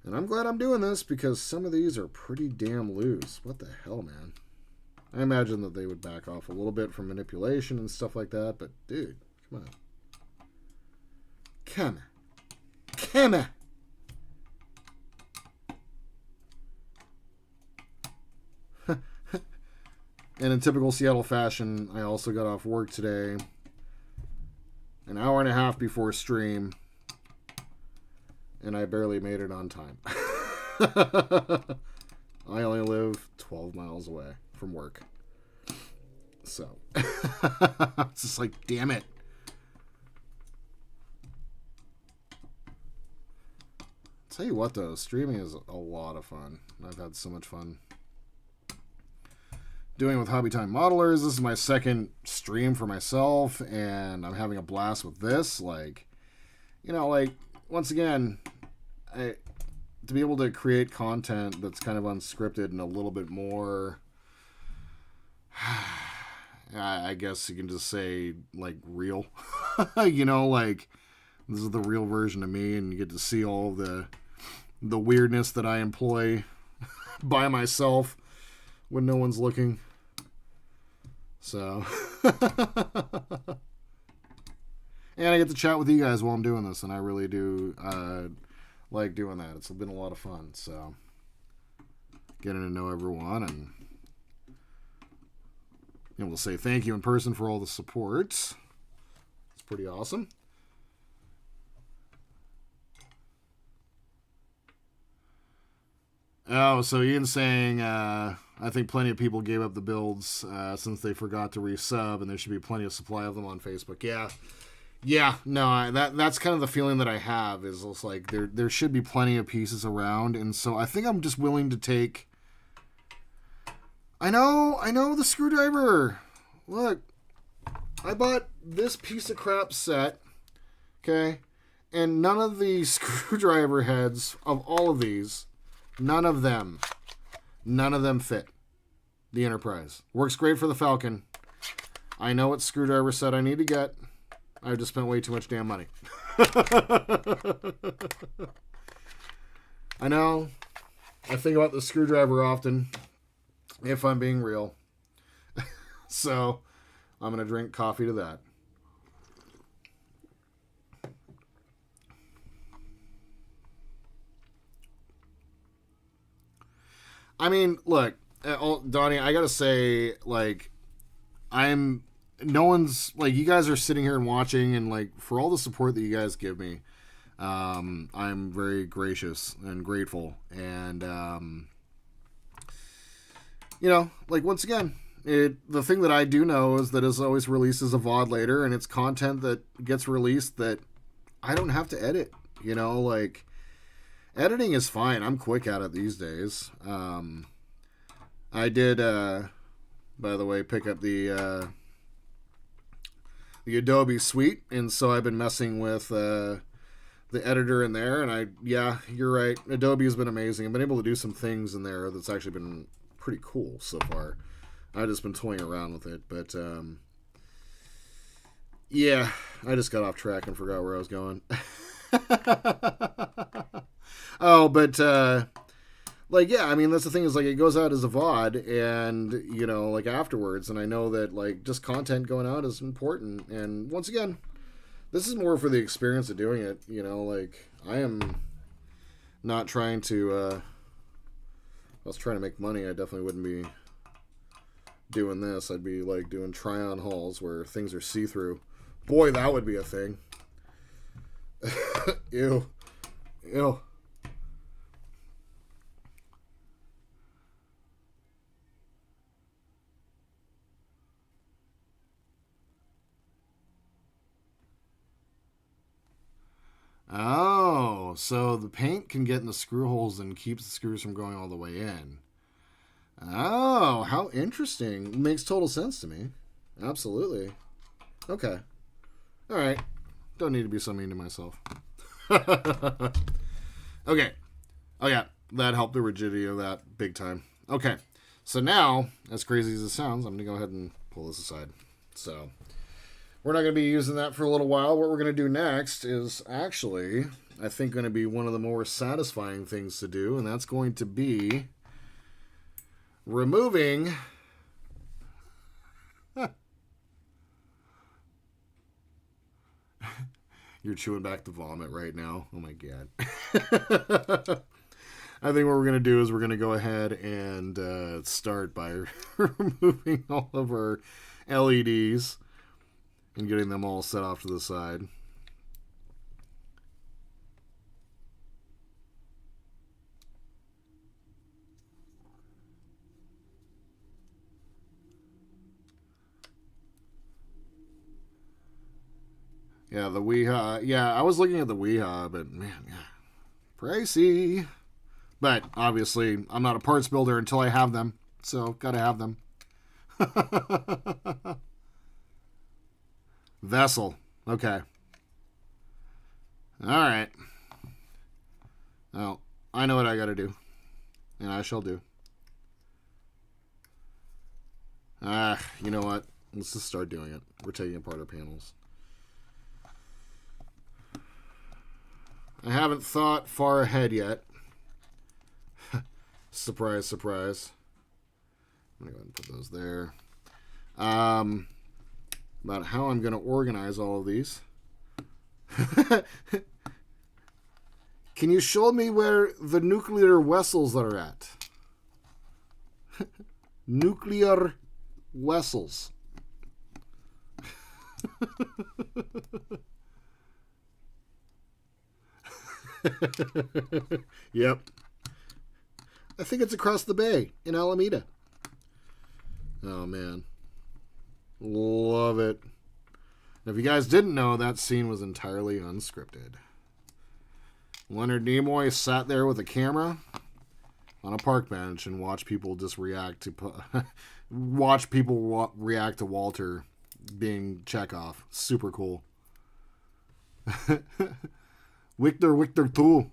And I'm glad I'm doing this because some of these are pretty damn loose. What the hell, man? I imagine that they would back off a little bit from manipulation and stuff like that, but dude, come on. Come on. Come on. And in typical Seattle fashion, I also got off work today an hour and a half before stream, and I barely made it on time. I only live 12 miles away from work. So, it's just like, damn it. Tell you what, though, streaming is a lot of fun. I've had so much fun doing it with Hobby Time Modelers. This is my second stream for myself, and I'm having a blast with this. Like, you know, like, once again, to be able to create content that's kind of unscripted and a little bit more, I guess you can just say, like, real. You know, like, this is the real version of me, and you get to see all the weirdness that I employ by myself when no one's looking. So, and I get to chat with you guys while I'm doing this, and I really do like doing that. It's been a lot of fun. So, getting to know everyone and being able to say thank you in person for all the support. It's pretty awesome. Oh, so Ian's saying, I think plenty of people gave up the builds since they forgot to resub, and there should be plenty of supply of them on Facebook. Yeah, no, that's kind of the feeling that I have, is it's like there should be plenty of pieces around, and so I think I'm just willing to take I know the screwdriver. Look, I bought this piece of crap set, okay, and none of the screwdriver heads of all of these, none of them fit the Enterprise. Works great for the Falcon. I know what screwdriver set I need to get. I've just spent way too much damn money. I know. I think about the screwdriver often, if I'm being real. So, I'm going to drink coffee to that. I mean, look, Donnie, I got to say, like, no one's, like, you guys are sitting here and watching, and, like, for all the support that you guys give me, I'm very gracious and grateful. And, you know, like, once again, the thing that I do know is that it always releases a VOD later, and it's content that gets released that I don't have to edit. You know, like, editing is fine. I'm quick at it these days. I did, by the way, pick up the Adobe Suite, and so I've been messing with the editor in there, and yeah, you're right. Adobe has been amazing. I've been able to do some things in there that's actually been pretty cool so far. I've just been toying around with it, but yeah, I just got off track and forgot where I was going. Oh, but like, yeah, I mean, that's the thing is, like, it goes out as a VOD, and, you know, like, afterwards, and I know that, like, just content going out is important, and once again, this is more for the experience of doing it, you know, like, I am not trying to, if I was trying to make money, I definitely wouldn't be doing this. I'd be, like, doing try-on hauls where things are see-through. Boy, that would be a thing. Ew. Ew. Oh, so the paint can get in the screw holes and keeps the screws from going all the way in. Oh, how interesting. Makes total sense to me. Absolutely. Okay. All right. Don't need to be so mean to myself. Okay. Oh, yeah. That helped the rigidity of that big time. Okay. So now, as crazy as it sounds, I'm going to go ahead and pull this aside. So, we're not going to be using that for a little while. What we're going to do next is actually, I think, going to be one of the more satisfying things to do, and that's going to be removing You're chewing back the vomit right now. Oh my god. I think what we're going to do is we're going to go ahead and start by removing all of our LEDs and getting them all set off to the side. Yeah, the Weeha. Yeah, I was looking at the Weeha, but man, yeah, pricey. But obviously, I'm not a parts builder until I have them, so gotta have them. Vessel. Okay. All right. Well, I know what I gotta do, and I shall do. You know what? Let's just start doing it. We're taking apart our panels. I haven't thought far ahead yet. Surprise, surprise. I'm going to go ahead and put those there. About how I'm going to organize all of these. Can you show me where the nuclear vessels are at? Nuclear vessels. Yep. I think it's across the bay in Alameda. Oh, man. Love it. Now, if you guys didn't know, that scene was entirely unscripted. Leonard Nimoy sat there with a camera on a park bench and watch people just react to watch people react to Walter being Chekhov. Super cool. Victor too.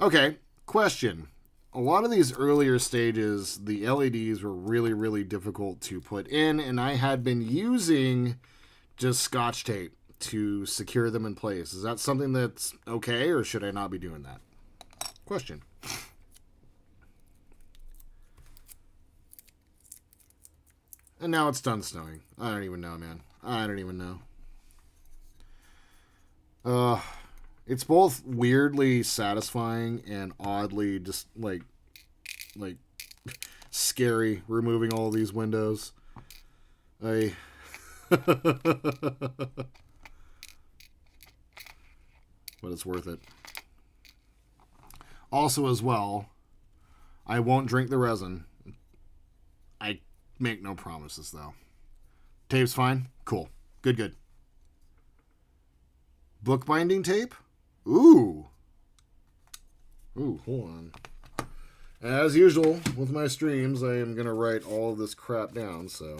Okay, question. A lot of these earlier stages, the LEDs were really, really difficult to put in, and I had been using just Scotch tape to secure them in place. Is that something that's okay, or should I not be doing that? Question. And now it's done snowing. I don't even know, man. I don't even know. It's both weirdly satisfying and oddly just like scary removing all these windows. But it's worth it. Also, as well, I won't drink the resin. I make no promises, though. Tape's fine? Cool. Good. Bookbinding tape? Ooh, hold on. As usual with my streams, I am going to write all of this crap down, so...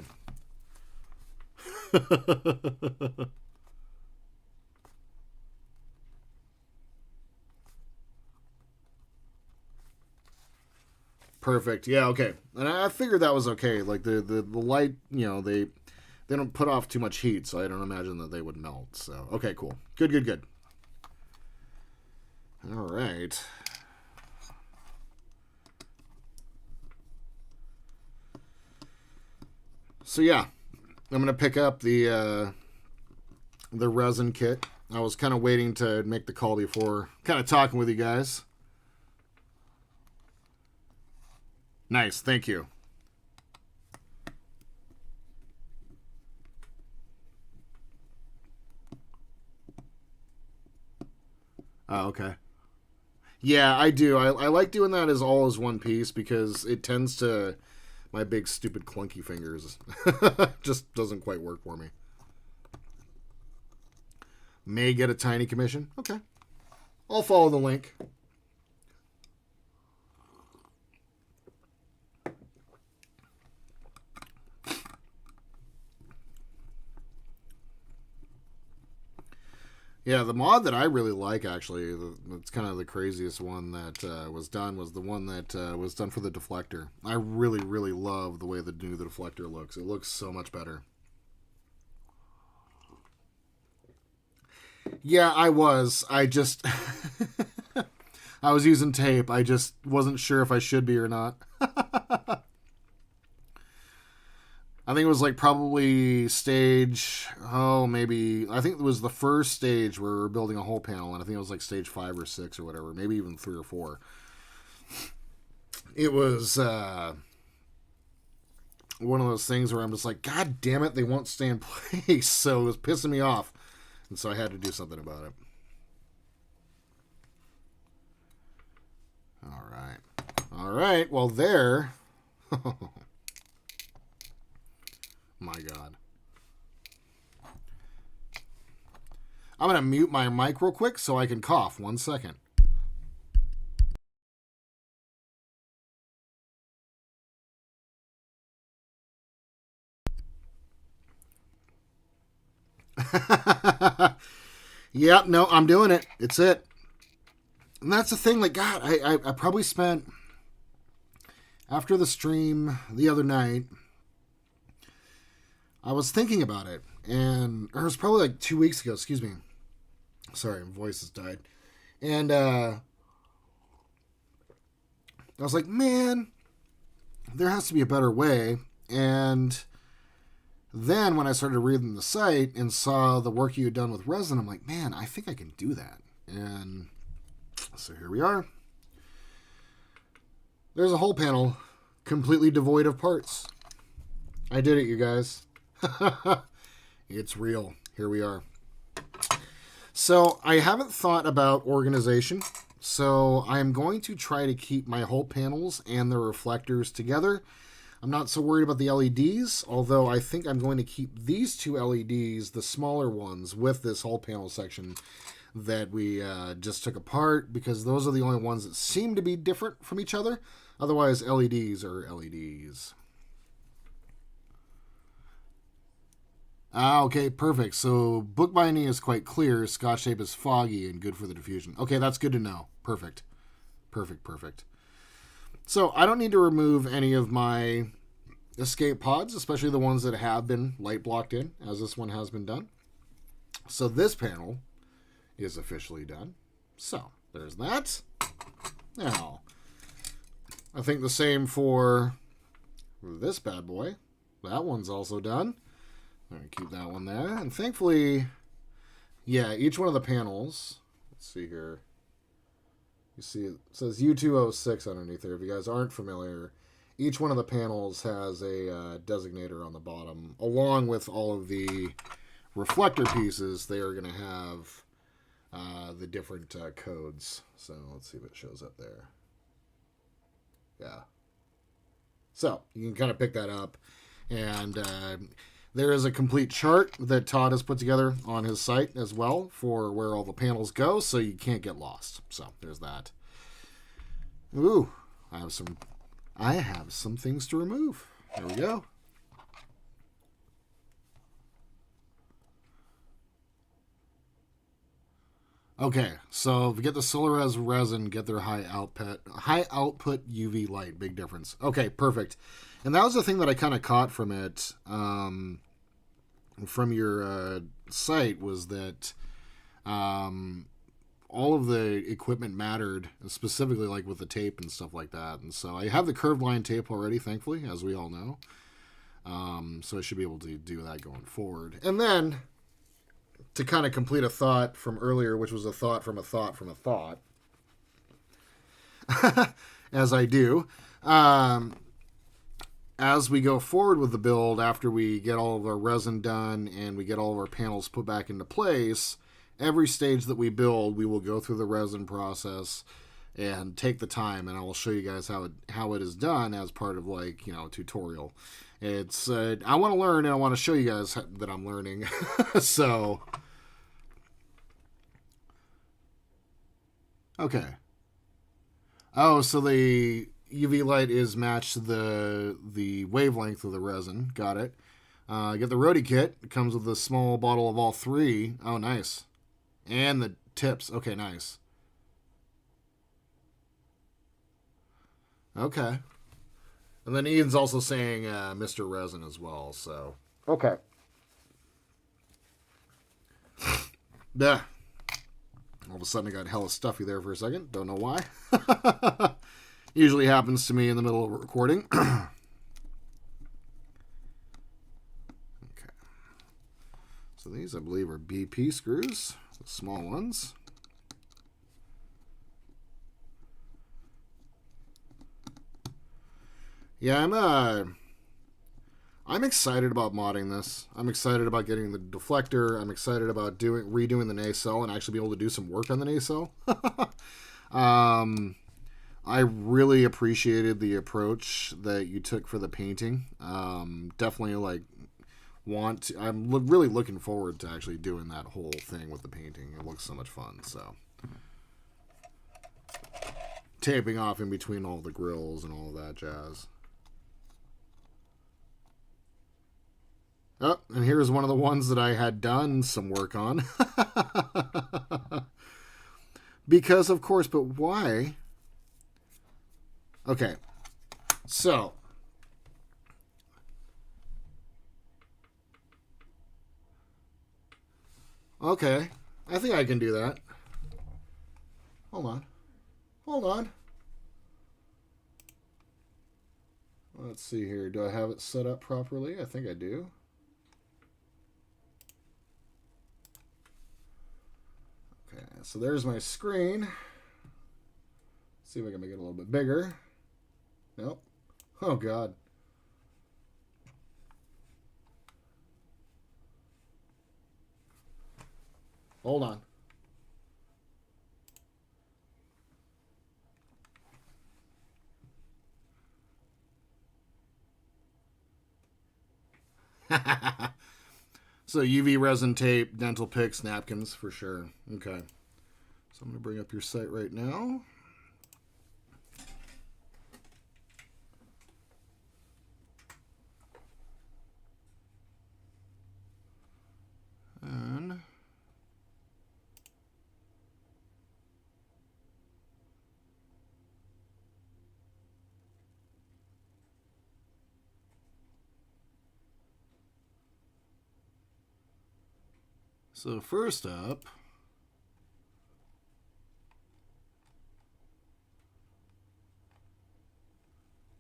Perfect. Yeah, okay. And I figured that was okay. Like, the light, you know, they don't put off too much heat, so I don't imagine that they would melt. So, okay, cool. Good. All right. So, yeah. I'm going to pick up the resin kit. I was kind of waiting to make the call before kind of talking with you guys. Nice, thank you. Oh, okay. Yeah, I do. I like doing that as all as one piece because it tends to... My big, stupid, clunky fingers just doesn't quite work for me. May get a tiny commission. Okay. I'll follow the link. Yeah, the mod that I really like, actually, it's kind of the craziest one that was done, was the one that was done for the deflector. I really, really love the way the new deflector looks. It looks so much better. Yeah, I was. I just... I was using tape. I just wasn't sure if I should be or not. I think it was like probably stage, maybe, I think it was the first stage where we were building a whole panel, and I think it was like stage 5 or 6 or whatever, maybe even 3 or 4. It was one of those things where I'm just like, God damn it, they won't stay in place, so it was pissing me off, and so I had to do something about it. All right, well there... My God. I'm going to mute my mic real quick so I can cough. 1 second. Yep, no, I'm doing it. It's it. And that's the thing. Like, God, I probably spent, after the stream the other night, I was thinking about it, and it was probably like 2 weeks ago. Excuse me. Sorry, my voice has died. And I was like, man, there has to be a better way. And then when I started reading the site and saw the work you had done with resin, I'm like, man, I think I can do that. And so here we are. There's a whole panel completely devoid of parts. I did it, you guys. It's real. Here we are. So I haven't thought about organization. So I'm going to try to keep my whole panels and the reflectors together. I'm not so worried about the LEDs, although I think I'm going to keep these two LEDs, the smaller ones, with this whole panel section. that we just took apart, because those are the only ones that seem to be different from each other. Otherwise, LEDs are LEDs. Ah, okay, perfect. So bookbinding is quite clear. Scotch tape is foggy and good for the diffusion. Okay, that's good to know. Perfect. Perfect, perfect. So I don't need to remove any of my escape pods, especially the ones that have been light blocked in, as this one has been done. So this panel is officially done. So there's that. Now, I think the same for this bad boy. That one's also done. I'm going to keep that one there. And thankfully, yeah, each one of the panels, let's see here. You see it says U206 underneath there. If you guys aren't familiar, each one of the panels has a designator on the bottom. Along with all of the reflector pieces, they are going to have the different codes. So let's see if it shows up there. Yeah. So you can kind of pick that up. And there is a complete chart that Todd has put together on his site as well for where all the panels go, so you can't get lost. So there's that. Ooh, I have some things to remove. There we go. Okay, so if you get the Solares resin, get their high output UV light. Big difference. Okay, perfect. And that was the thing that I kind of caught from it, from your site, was that all of the equipment mattered, specifically like with the tape and stuff like that. And so I have the curved line tape already, thankfully, as we all know. So I should be able to do that going forward. And then, to kind of complete a thought from earlier, which was a thought from a thought from a thought, as I do, as we go forward with the build, after we get all of our resin done and we get all of our panels put back into place, every stage that we build, we will go through the resin process and take the time, and I will show you guys how it is done as part of, like, you know, a tutorial. It's I want to learn, and I want to show you guys that I'm learning. So, okay. Oh, so the UV light is matched to the wavelength of the resin. Got it. Get the roadie kit. It comes with a small bottle of all three. Oh, nice. And the tips. Okay, nice. Okay. And then Ian's also saying Mr. Resin as well, so. Okay. Yeah. All of a sudden I got hella stuffy there for a second. Don't know why. Usually happens to me in the middle of a recording. Okay. So these, I believe, are BP screws. The small ones. Yeah, I'm excited about modding this. I'm excited about getting the deflector. I'm excited about redoing the nacelle and actually be able to do some work on the nacelle. I really appreciated the approach that you took for the painting. Definitely I'm really looking forward to actually doing that whole thing with the painting. It looks so much fun. So taping off in between all the grills and all that jazz. Oh, and here's one of the ones that I had done some work on. Because, of course, but why? Okay, so. Okay, I think I can do that. Hold on. Hold on. Let's see here. Do I have it set up properly? I think I do. Okay, so there's my screen. Let's see if I can make it a little bit bigger. Nope. Oh, God. Hold on. So UV resin tape, dental picks, napkins for sure. Okay. So I'm going to bring up your site right now. And so first up,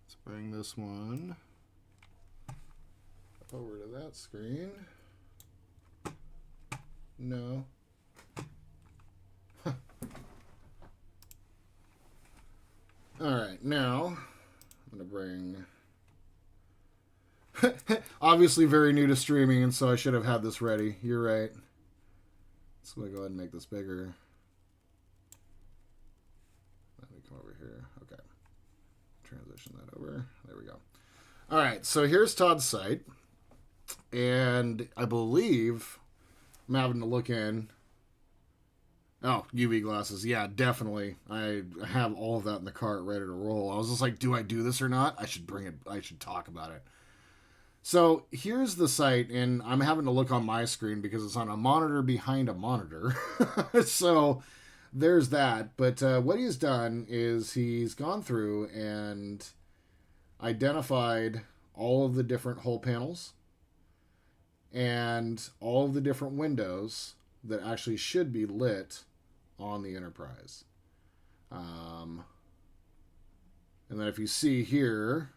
let's bring this one over to that screen. No. All right, now I'm going to bring... Obviously very new to streaming, and so I should have had this ready. You're right. So I'm going to go ahead and make this bigger. Let me come over here. Okay. Transition that over. There we go. All right, so here's Todd's site. And I believe I'm having to look in. Oh, UV glasses. Yeah, definitely. I have all of that in the cart ready to roll. I was just like, do I do this or not? I should bring it. I should talk about it. So here's the site, and I'm having to look on my screen because it's on a monitor behind a monitor. So there's that. But what he's done is he's gone through and identified all of the different hull panels and all of the different windows that actually should be lit on the Enterprise. And then if you see here,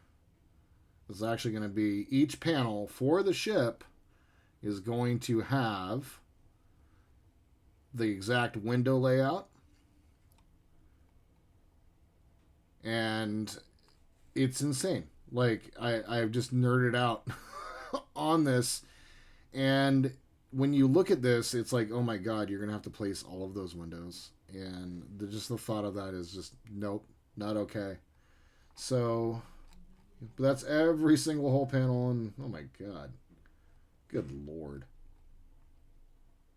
it's actually going to be each panel for the ship is going to have the exact window layout. And it's insane. Like, I've just nerded out on this. And when you look at this, it's like, oh my God, you're going to have to place all of those windows. And just the thought of that is just, nope, not okay. So... but that's every single hull panel, and oh my God. Good Lord.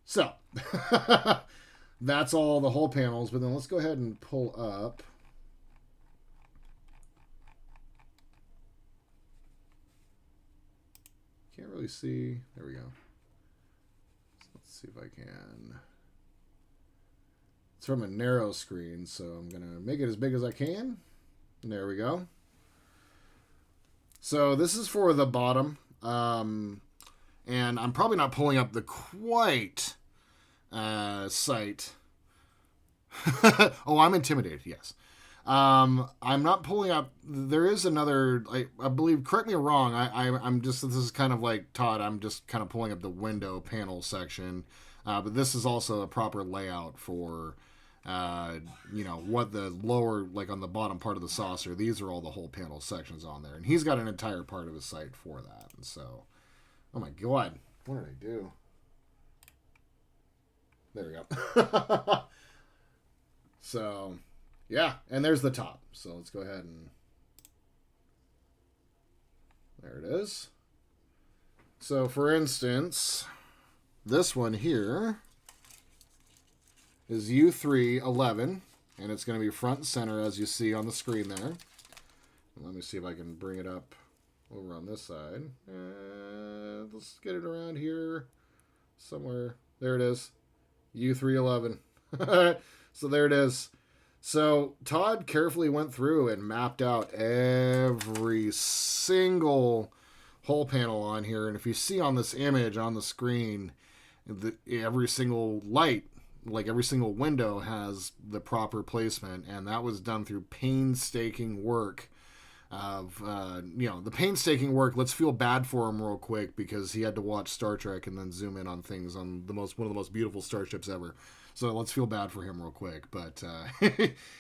So, that's all the hull panels, but then let's go ahead and pull up. Can't really see. There we go. So let's see if I can. It's from a narrow screen, so I'm going to make it as big as I can. And there we go. So this is for the bottom, and I'm probably not pulling up the quite site. Oh, I'm intimidated, yes. I'm not pulling up, there is another, I believe, correct me if I'm wrong, I'm just, this is kind of like Todd, I'm just kind of pulling up the window panel section, but this is also a proper layout for... what the lower, like on the bottom part of the saucer, these are all the whole panel sections on there. And he's got an entire part of his site for that. And so, oh my God, what did I do? There we go. So, yeah, and there's the top. So let's go ahead and, there it is. So for instance, this one here is U311, and it's going to be front and center as you see on the screen there. Let me see if I can bring it up over on this side. Let's get it around here somewhere. There it is, U311. So there it is. So Todd carefully went through and mapped out every single hull panel on here, and if you see on this image on the screen, every single light, like every single window has the proper placement, and that was done through painstaking work of, the painstaking work. Let's feel bad for him real quick because he had to watch Star Trek and then zoom in on things on one of the most beautiful starships ever. So let's feel bad for him real quick. But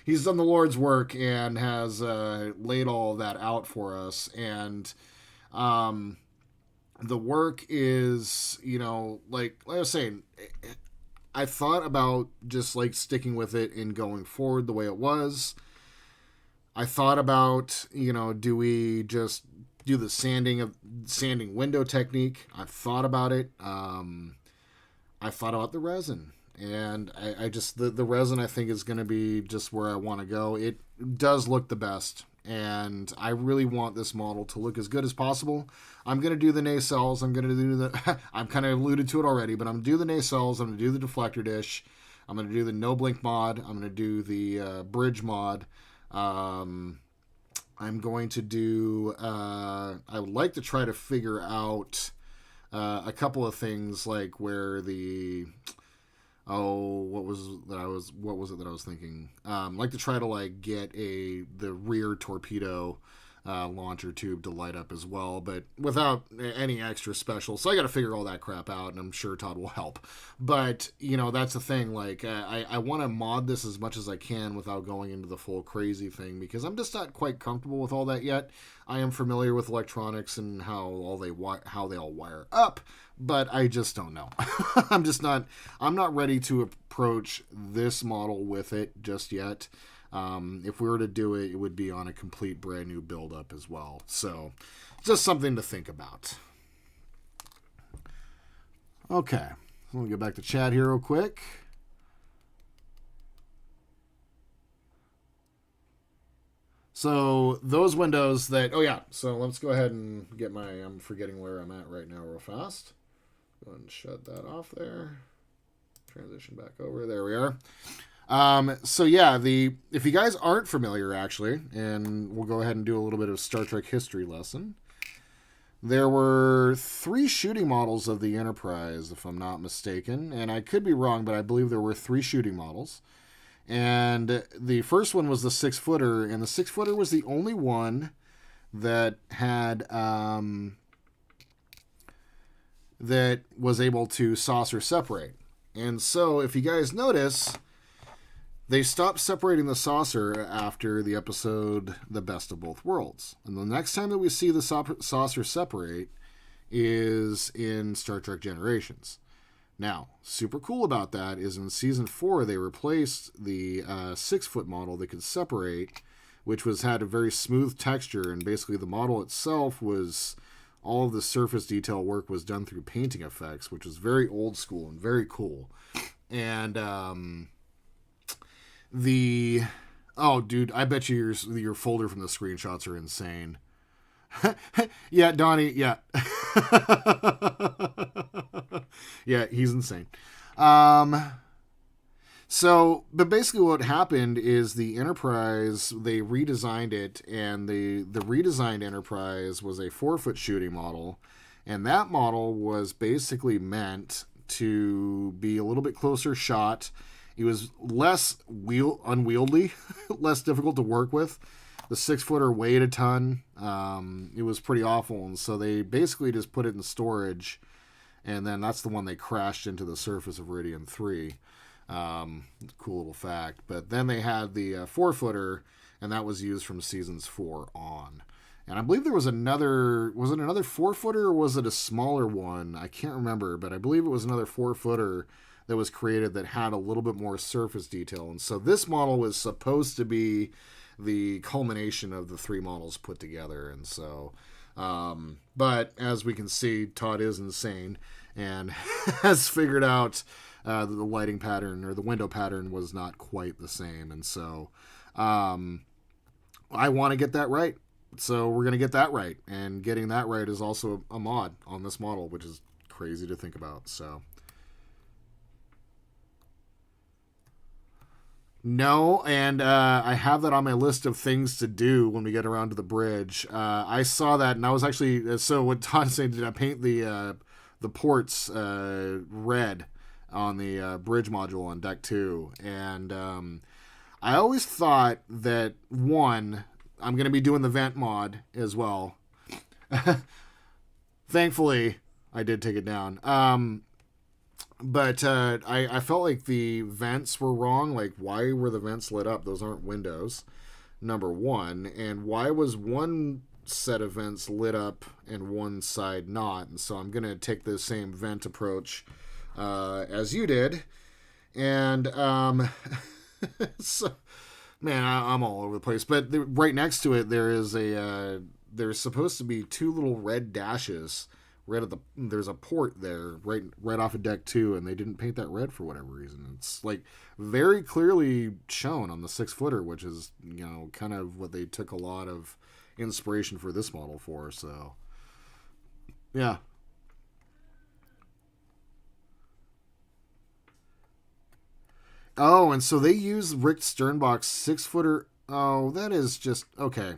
he's done the Lord's work and has laid all of that out for us. And the work is, like I was saying, I thought about just like sticking with it and going forward the way it was. I thought about, do we just do the sanding window technique? I've thought about it. I thought about the resin. And I just, the resin I think is going to be just where I want to go. It does look the best. And I really want this model to look as good as possible. I'm going to do the nacelles. I'm going to do the, I'm kind of alluded to it already, but I'm going to do the nacelles. I'm going to do the deflector dish. I'm going to do the no blink mod. I'm going to do the bridge mod. I'm going to do, I would like to try to figure out a couple of things like where the, what was it that I was thinking? Like to try to like get the rear torpedo launcher tube to light up as well, but without any extra special. So I got to figure all that crap out, and I'm sure Todd will help. But that's the thing. Like I want to mod this as much as I can without going into the full crazy thing, because I'm just not quite comfortable with all that yet. I am familiar with electronics and how they all wire up, but I just don't know. I'm not ready to approach this model with it just yet. If we were to do it, it would be on a complete brand new build up as well. So just something to think about. Okay. Let me get back to chat here real quick. So those windows that, so let's go ahead and get I'm forgetting where I'm at right now real fast. Go ahead and shut that off there. Transition back over. There we are. If you guys aren't familiar, actually, and we'll go ahead and do a little bit of Star Trek history lesson. There were 3 shooting models of the Enterprise, if I'm not mistaken, and I could be wrong, but I believe there were 3 shooting models. And the first one was the 6-footer, and the 6-footer was the only one that had that was able to saucer separate. And so, if you guys notice, they stopped separating the saucer after the episode The Best of Both Worlds. And the next time that we see the saucer separate is in Star Trek Generations. Now, super cool about that is in Season 4, they replaced the 6-foot model that could separate, which had a very smooth texture, and basically the model itself was, all of the surface detail work was done through painting effects, which was very old school and very cool. And dude, I bet you your folder from the screenshots are insane. Yeah, Donnie, yeah. Yeah, he's insane. But basically what happened is the Enterprise, they redesigned it, and the redesigned Enterprise was a 4-foot shooting model, and that model was basically meant to be a little bit closer shot. It was less unwieldy, less difficult to work with. The 6-footer weighed a ton. It was pretty awful, and so they basically just put it in storage, and then that's the one they crashed into the surface of Iridium 3. Cool little fact. But then they had the 4-footer, and that was used from seasons 4 on. And I believe there was another 4-footer, or was it a smaller one? I can't remember, but I believe it was another 4-footer that was created that had a little bit more surface detail. And so this model was supposed to be the culmination of the 3 models put together. And so, but as we can see, Todd is insane and has figured out that the lighting pattern or the window pattern was not quite the same. And so I want to get that right. So we're going to get that right. And getting that right is also a mod on this model, which is crazy to think about. So no, and I have that on my list of things to do when we get around to the bridge. I saw that, and I was actually, so what Todd said, did I paint the ports red on the bridge module on deck 2? And I always thought that, one, I'm going to be doing the vent mod as well. Thankfully, I did take it down. But I felt like the vents were wrong. Like, why were the vents lit up? Those aren't windows, number one. And why was one set of vents lit up and one side not? And so I'm going to take the same vent approach as you did. And so, man, I'm all over the place. But right next to it, there is there's supposed to be 2 little red dashes right at there's a port there right off of deck 2, and they didn't paint that red for whatever reason. It's like very clearly shown on the 6-footer, which is, you know, kind of what they took a lot of inspiration for this model for. So yeah. Oh, and so they use Rick Sternbach's 6-footer. Oh, that is just okay.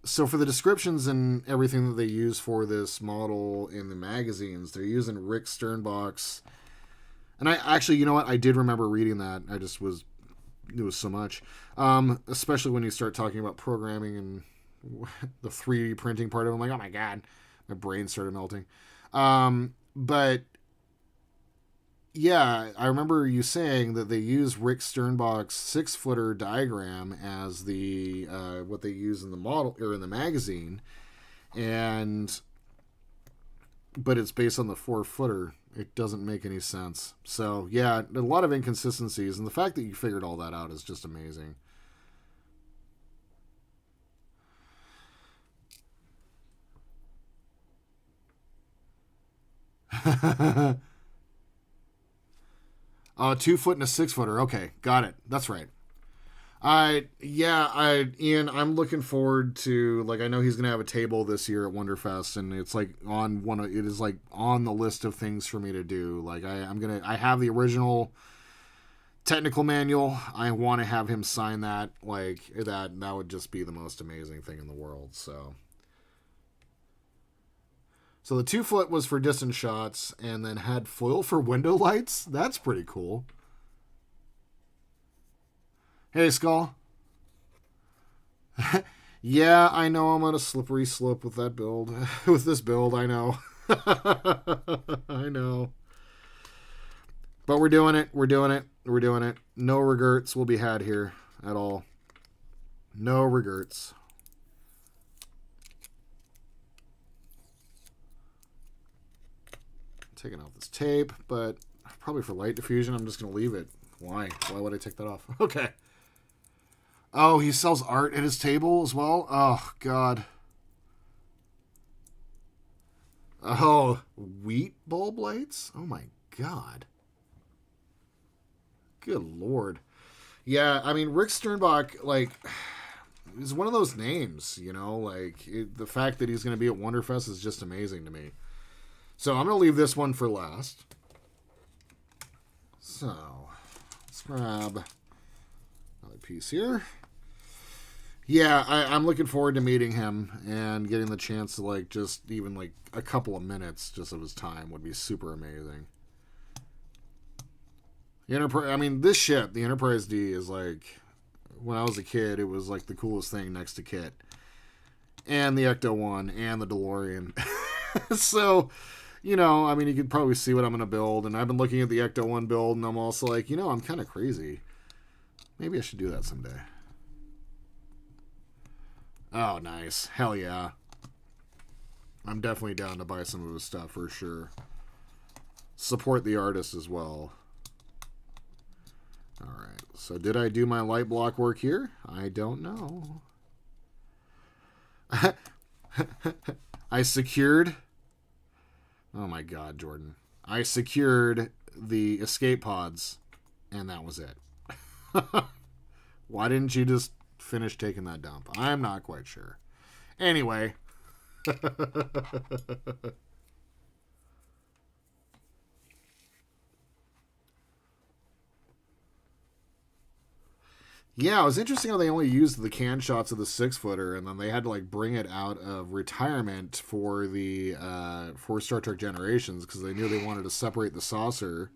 So for the descriptions and everything that they use for this model in the magazines, they're using Rick Sternbach's. And I actually, you know what? I did remember reading that. It was so much. Especially when you start talking about programming and the 3D printing part of it. I'm like, oh my God, my brain started melting. But yeah, I remember you saying that they use Rick Sternbach's 6-footer diagram as the what they use in the model or in the magazine, but it's based on the 4-footer. It doesn't make any sense. So yeah, a lot of inconsistencies, and the fact that you figured all that out is just amazing. A 2-foot and a 6-footer. Okay, got it. That's right. Ian, I'm looking forward to, like, I know he's gonna have a table this year at Wonderfest, and it's like it is like on the list of things for me to do. Like I have the original technical manual. I want to have him sign that. Like that would just be the most amazing thing in the world. So the 2-foot was for distant shots and then had foil for window lights. That's pretty cool. Hey, Skull. Yeah, I know I'm on a slippery slope with that build. With this build, I know. I know. But we're doing it. We're doing it. We're doing it. No regrets will be had here at all. No regrets. Taking off this tape, but probably for light diffusion, I'm just going to leave it. Why? Why would I take that off? Okay. Oh, he sells art at his table as well? Oh, God. Oh, wheat bulb lights? Oh, my God. Good Lord. Yeah, I mean, Rick Sternbach, like, is one of those names, you know? Like, the fact that he's going to be at Wonderfest is just amazing to me. So I'm going to leave this one for last. So let's grab another piece here. Yeah, I'm looking forward to meeting him and getting the chance to, like, just even, like, a couple of minutes just of his time would be super amazing. The Enterprise, I mean, this ship, the Enterprise D, is, like, when I was a kid, it was, like, the coolest thing next to Kit. And the Ecto-1 and the DeLorean. So, you know, I mean, you could probably see what I'm going to build. And I've been looking at the Ecto-1 build, and I'm also like, you know, I'm kind of crazy. Maybe I should do that someday. Oh, nice. Hell yeah. I'm definitely down to buy some of his stuff for sure. Support the artist as well. Alright, so did I do my light block work here? I don't know. I secured... Oh my God, Jordan. I secured the escape pods, and that was it. Why didn't you just finish taking that dump? I'm not quite sure. Anyway. Yeah, it was interesting how they only used the can shots of the 6-footer, and then they had to, like, bring it out of retirement for the for Star Trek Generations because they knew they wanted to separate the saucer,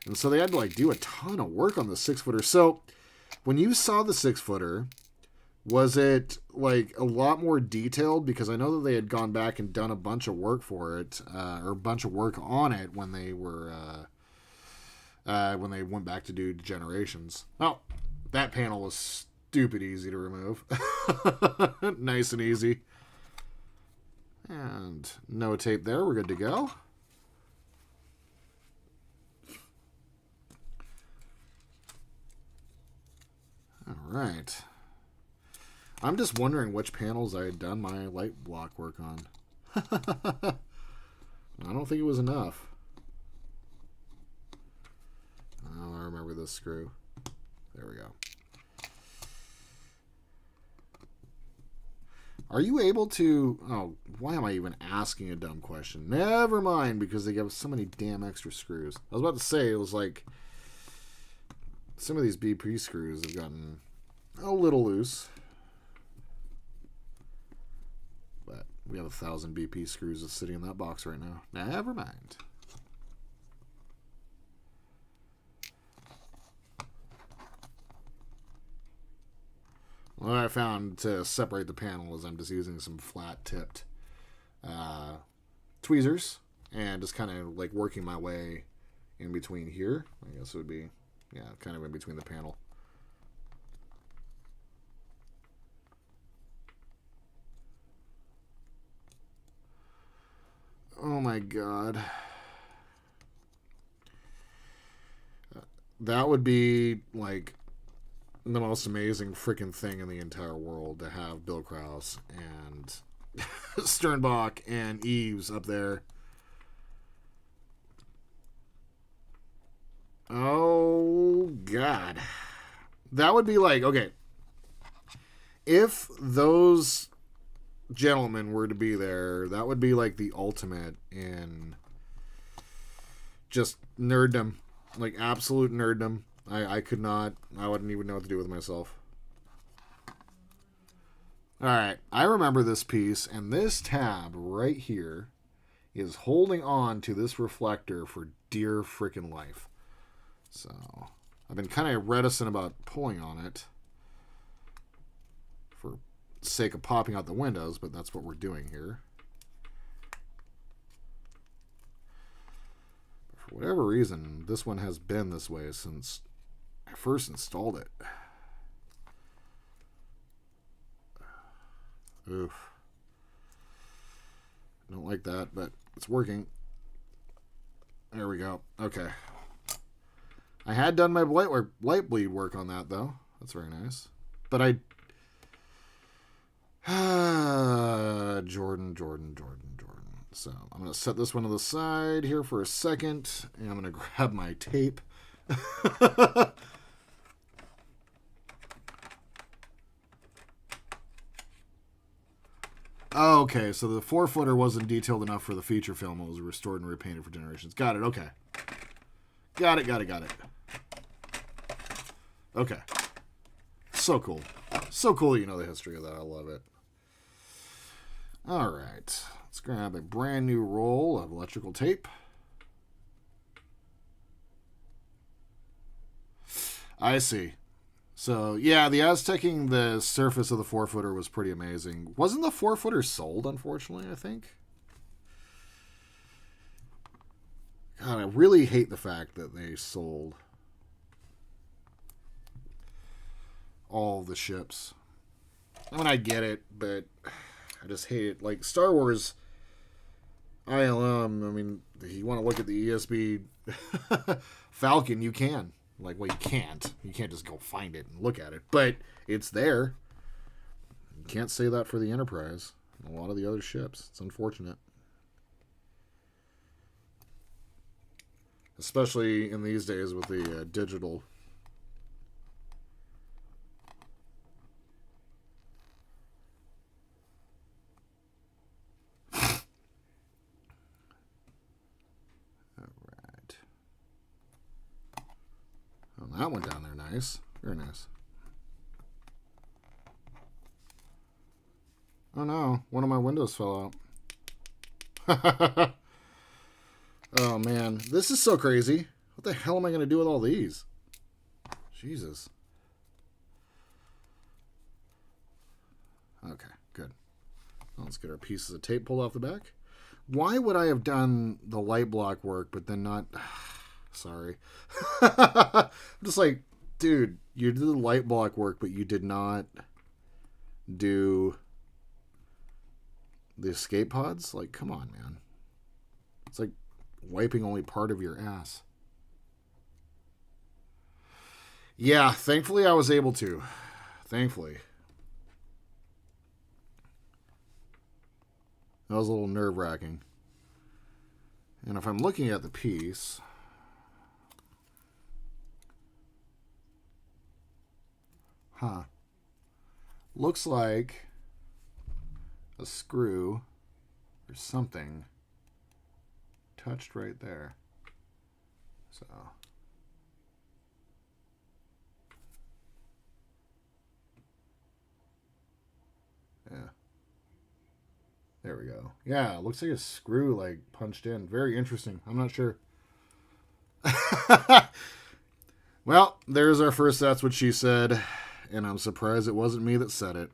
and so they had to, like, do a ton of work on the 6-footer. So when you saw the 6-footer, was it, like, a lot more detailed? Because I know that they had gone back and done a bunch of work for it, or a bunch of work on it when they were when they went back to do Generations. Oh. That panel was stupid easy to remove. Nice and easy. And no tape there. We're good to go. All right. I'm just wondering which panels I had done my light block work on. I don't think it was enough. Oh, I remember this screw. There we go. Are you able to... Oh, why am I even asking a dumb question? Never mind, because they give so many damn extra screws. I was about to say, it was like... Some of these BP screws have gotten a little loose. But we have 1,000 BP screws that's sitting in that box right now. Never mind. What I found to separate the panel is I'm just using some flat-tipped tweezers and just kind of like working my way in between here. I guess it would be, yeah, kind of in between the panel. Oh my god. That would be like the most amazing freaking thing in the entire world to have Bill Krause and Sternbach and Eves up there. Oh, God. That would be like, okay, if those gentlemen were to be there, that would be like the ultimate in just nerddom. Like absolute nerddom. I could not, I wouldn't even know what to do with myself. Alright, I remember this piece, and this tab right here is holding on to this reflector for dear freaking life. So, I've been kind of reticent about pulling on it for sake of popping out the windows, but that's what we're doing here. For whatever reason, this one has been this way since I first installed it. Oof. Don't like that, but it's working. There we go. Okay. I had done my light bleed work on that, though. That's very nice. But Jordan. So I'm going to set this one to the side here for a second, and I'm going to grab my tape. Oh, okay, so the 4-footer wasn't detailed enough for the feature film. It was restored and repainted for generations. Got it, okay. Got it. Okay. So cool. So cool you know the history of that. I love it. All right. Let's grab a brand new roll of electrical tape. I see. So, yeah, the Aztecing the surface of the 4-footer was pretty amazing. Wasn't the 4-footer sold, unfortunately, I think? God, I really hate the fact that they sold all the ships. I mean, I get it, but I just hate it. Like, Star Wars ILM, I mean, if you want to look at the ESB Falcon, you can. Like, well, you can't. You can't just go find it and look at it. But it's there. You can't say that for the Enterprise and a lot of the other ships. It's unfortunate. Especially in these days with the digital. Alright. Oh, that went down there nice. Very nice. Oh no, one of my windows fell out. Oh man, this is so crazy. What the hell am I going to do with all these? Jesus. Okay, good. Well, let's get our pieces of tape pulled off the back. Why would I have done the light block work, but then not... Sorry. I'm just like, dude, you did the light block work, but you did not do the escape pods? Like, come on, man. It's like wiping only part of your ass. Yeah, thankfully I was able to. Thankfully. That was a little nerve-wracking. And if I'm looking at the piece, looks like a screw or something touched right there. So yeah. There we go. Yeah, it looks like a screw like punched in. Very interesting. I'm not sure. Well, there's our first That's What She Said. And I'm surprised it wasn't me that said it.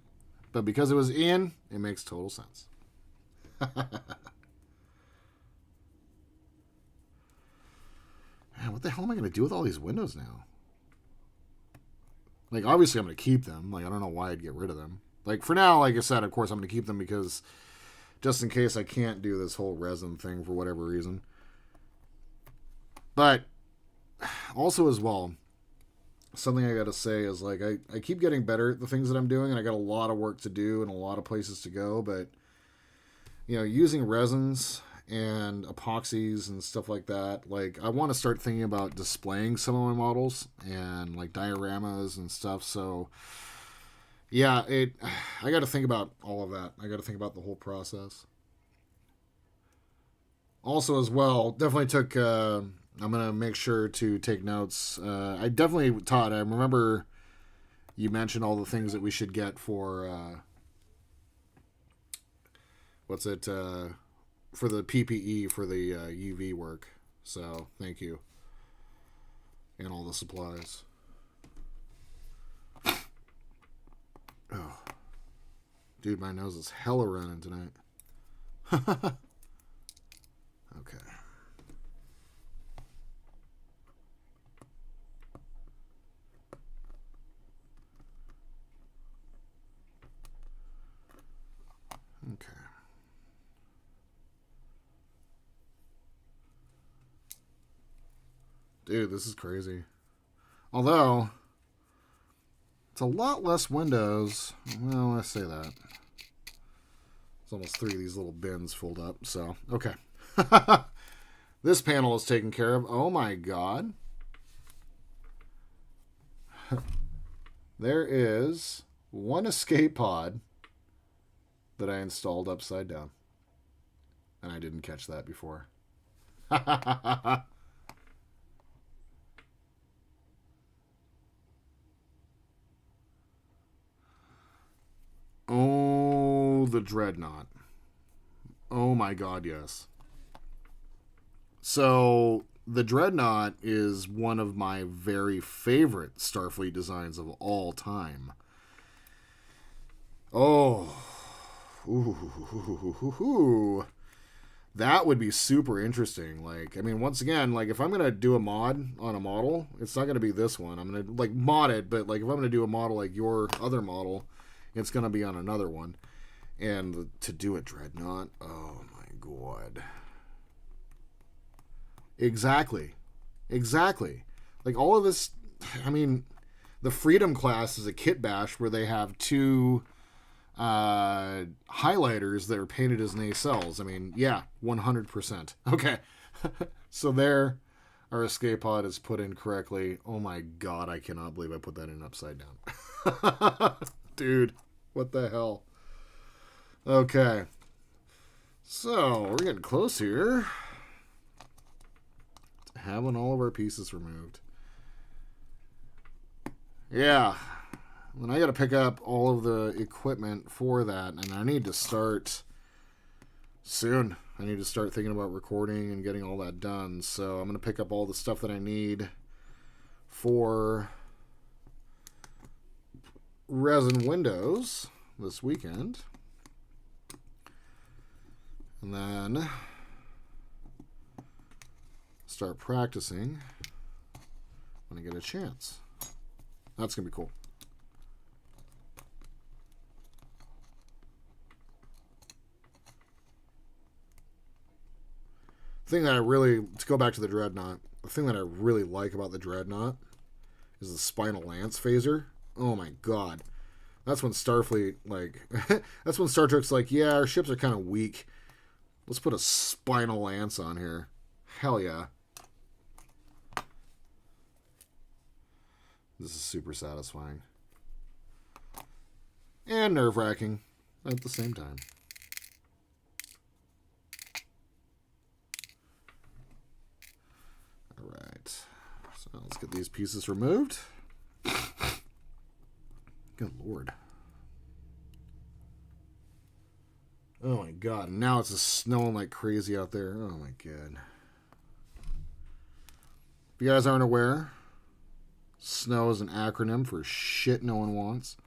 But because it was Ian, it makes total sense. Man, what the hell am I going to do with all these windows now? Like, obviously I'm going to keep them. Like, I don't know why I'd get rid of them. Like, for now, like I said, of course I'm going to keep them because just in case I can't do this whole resin thing for whatever reason. But also as well, something I got to say is, like, I keep getting better at the things that I'm doing, and I got a lot of work to do and a lot of places to go, but, you know, using resins and epoxies and stuff like that, like, I want to start thinking about displaying some of my models and, like, dioramas and stuff, so, yeah, I got to think about all of that. I got to think about the whole process. Also, as well, definitely took... I'm going to make sure to take notes. I definitely, Todd, I remember you mentioned all the things that we should get for, for the PPE, for the UV work. So, thank you. And all the supplies. Oh. Dude, my nose is hella running tonight. Okay. Okay. Dude, this is crazy. Although, it's a lot less windows. Well, I say that. It's almost 3 of these little bins filled up, so, okay. This panel is taken care of. Oh my god. There is one escape pod that I installed upside down. And I didn't catch that before. Oh, the Dreadnought. Oh my god, yes. So, the Dreadnought is one of my very favorite Starfleet designs of all time. Oh. Ooh. That would be super interesting. Like, I mean, once again, like, if I'm going to do a mod on a model, it's not going to be this one. I'm going to, like, mod it, but, like, if I'm going to do a model like your other model, it's going to be on another one. And to do a Dreadnought, oh my god. Exactly. Like, all of this, I mean, the Freedom class is a kit bash where they have 2 highlighters that are painted as nacelles. I mean, yeah, 100%. Okay. So there, our escape pod is put in correctly. Oh my god, I cannot believe I put that in upside down. Dude, what the hell? Okay. So, we're getting close here to having all of our pieces removed. Yeah. And I got to pick up all of the equipment for that, and I need to start soon. I need to start thinking about recording and getting all that done. So I'm going to pick up all the stuff that I need for resin windows this weekend. And then start practicing when I get a chance. That's going to be cool. Thing that I really, to go back to the Dreadnought, the thing that I really like about the Dreadnought is the Spinal Lance phaser. Oh my god. That's when Starfleet, like, that's when Star Trek's like, yeah, our ships are kind of weak. Let's put a Spinal Lance on here. Hell yeah. This is super satisfying. And nerve-wracking at the same time. Alright. So let's get these pieces removed. Good lord. Oh my god. Now it's just snowing like crazy out there. Oh my god. If you guys aren't aware, snow is an acronym for shit no one wants.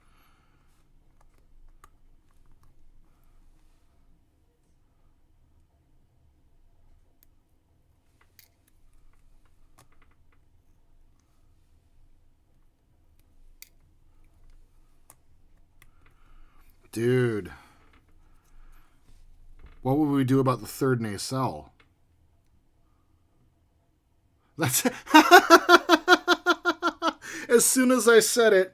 Dude. What would we do about the third nacelle? That's as soon as I said it,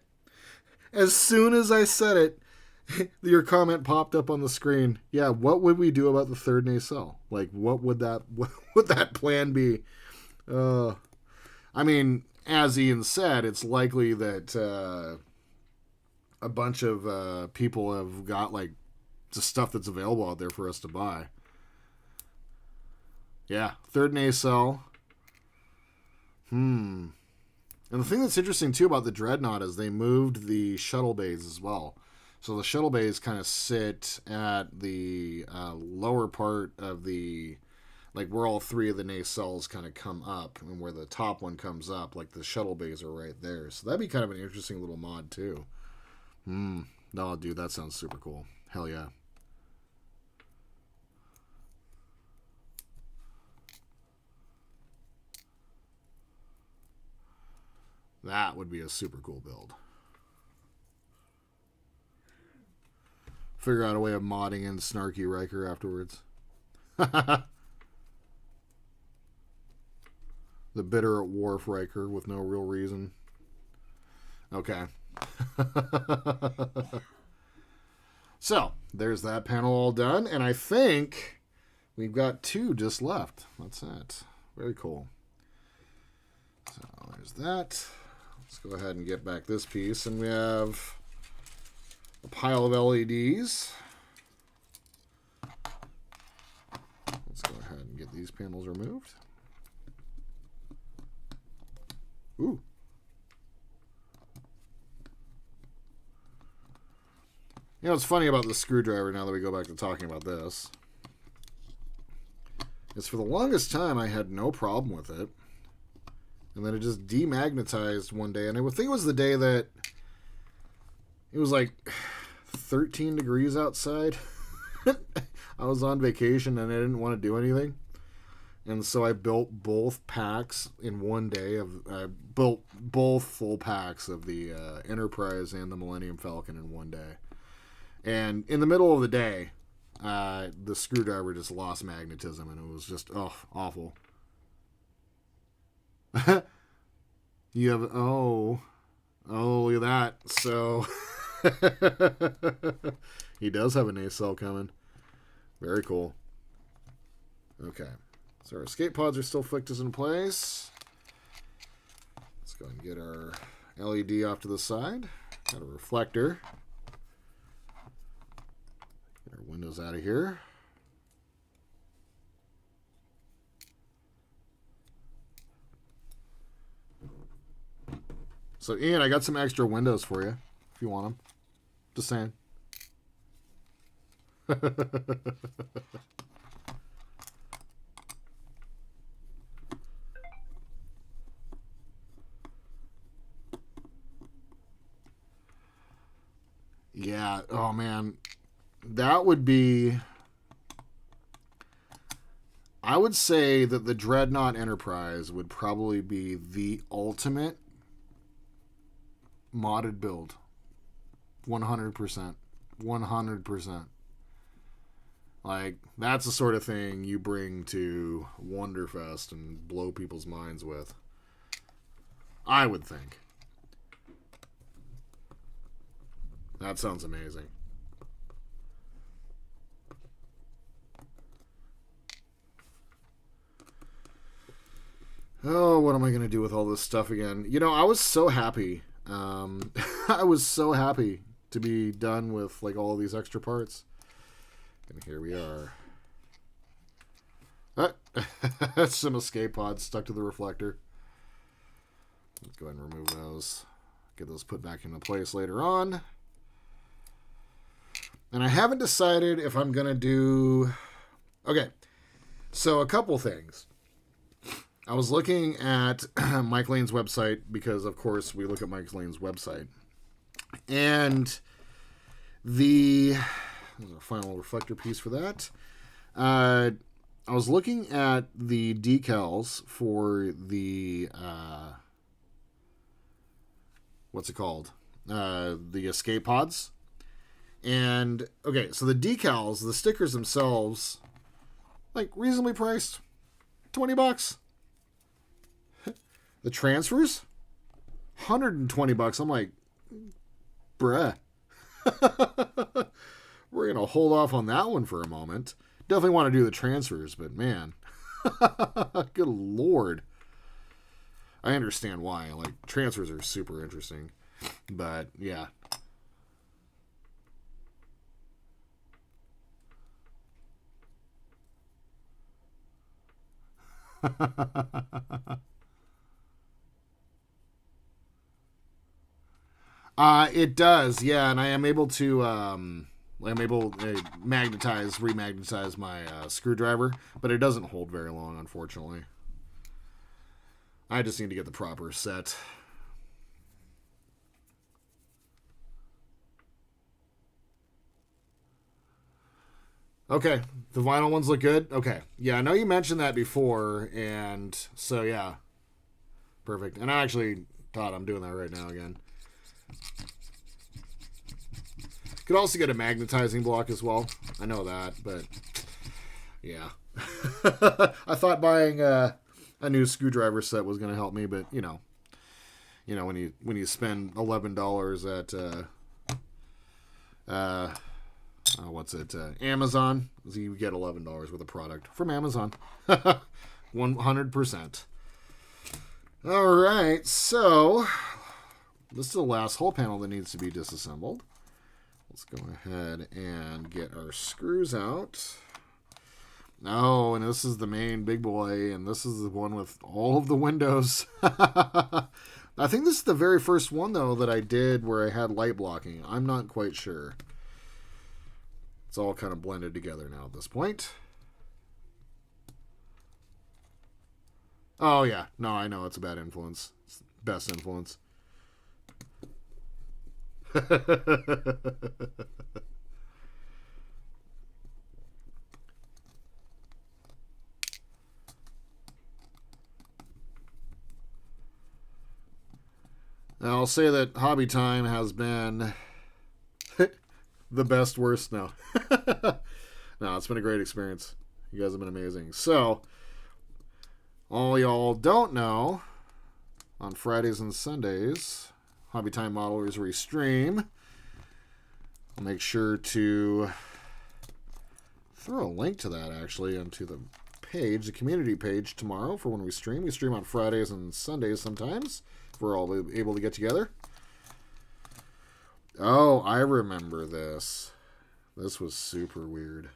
your comment popped up on the screen. Yeah, what would we do about the third nacelle? Like, what would that plan be? I mean, as Ian said, it's likely that a bunch of people have got like the stuff that's available out there for us to buy. Yeah, third nacelle. And the thing that's interesting too about the Dreadnought is they moved the shuttle bays as well. So the shuttle bays kind of sit at the lower part of the, like where all three of the nacelles kind of come up, and where the top one comes up, like the shuttle bays are right there. So that'd be kind of an interesting little mod too. No, dude, that sounds super cool. Hell yeah. That would be a super cool build. Figure out a way of modding in Snarky Riker afterwards. The bitter at Wharf Riker with no real reason. Okay. So, there's that panel all done. And I think we've got 2 just left. That's it. Very cool. So, there's that. Let's go ahead and get back this piece. And we have a pile of LEDs. Let's go ahead and get these panels removed. Ooh. You know what's funny about the screwdriver, now that we go back to talking about this, is for the longest time I had no problem with it. And then it just demagnetized one day. And I would think it was the day that it was like 13 degrees outside. I was on vacation and I didn't want to do anything. And so I built both packs in one day. I built both full packs of the Enterprise and the Millennium Falcon in one day. And in the middle of the day, the screwdriver just lost magnetism, and it was just, awful. You have, look at that. So, he does have a nacelle coming. Very cool. Okay. So our escape pods are still flicked in place. Let's go and get our LED off to the side. Got a reflector. Get our windows out of here. So, Ian, I got some extra windows for you, if you want them. Just saying. Yeah, oh man. That would be... I would say that the Dreadnought Enterprise would probably be the ultimate modded build. 100%. 100%. Like, that's the sort of thing you bring to Wonderfest and blow people's minds with. I would think. That sounds amazing. Oh, what am I going to do with all this stuff again? You know, I was so happy. I was so happy to be done with like all of these extra parts. And here we are. Some escape pods stuck to the reflector. Let's go ahead and remove those. Get those put back into place later on. And I haven't decided if I'm going to do... Okay, so a couple things. I was looking at Mike Lane's website because, of course, we look at Mike Lane's website. And there's a final reflector piece for that. I was looking at the decals for the... what's it called? The escape pods. And, okay, so the decals, the stickers themselves, like, reasonably priced. $20. The transfers? $120. I'm like, bruh. We're going to hold off on that one for a moment. Definitely want to do the transfers, but man. Good Lord. I understand why. Like, transfers are super interesting. But, yeah. It does, yeah, and I am able to remagnetize my screwdriver, but it doesn't hold very long, unfortunately. I just need to get the proper set. Okay, the vinyl ones look good. Okay, yeah, I know you mentioned that before, and so yeah, perfect. And I actually thought I'm doing that right now again. Could also get a magnetizing block as well. I know that, but yeah. I thought buying a new screwdriver set was going to help me, but you know when you spend $11 at Amazon, so you get $11 worth of product from Amazon. 100%. All right, so this is the last whole panel that needs to be disassembled. Let's go ahead and get our screws out. Oh, and this is the main big boy, and this is the one with all of the windows. I think this is the very first one, though, that I did where I had light blocking. I'm not quite sure. It's all kind of blended together now at this point. Oh, yeah. No, I know. It's a bad influence. It's the best influence. Now, I'll say that Hobby Time has been the best worst now. No, it's been a great experience. You guys have been amazing. So, all y'all don't know, on Fridays and Sundays, Hobby Time Modelers restream. I'll make sure to throw a link to that, actually, onto the page, the community page tomorrow for when we stream. We stream on Fridays and Sundays sometimes, if we're all able to get together. Oh, I remember this. This was super weird.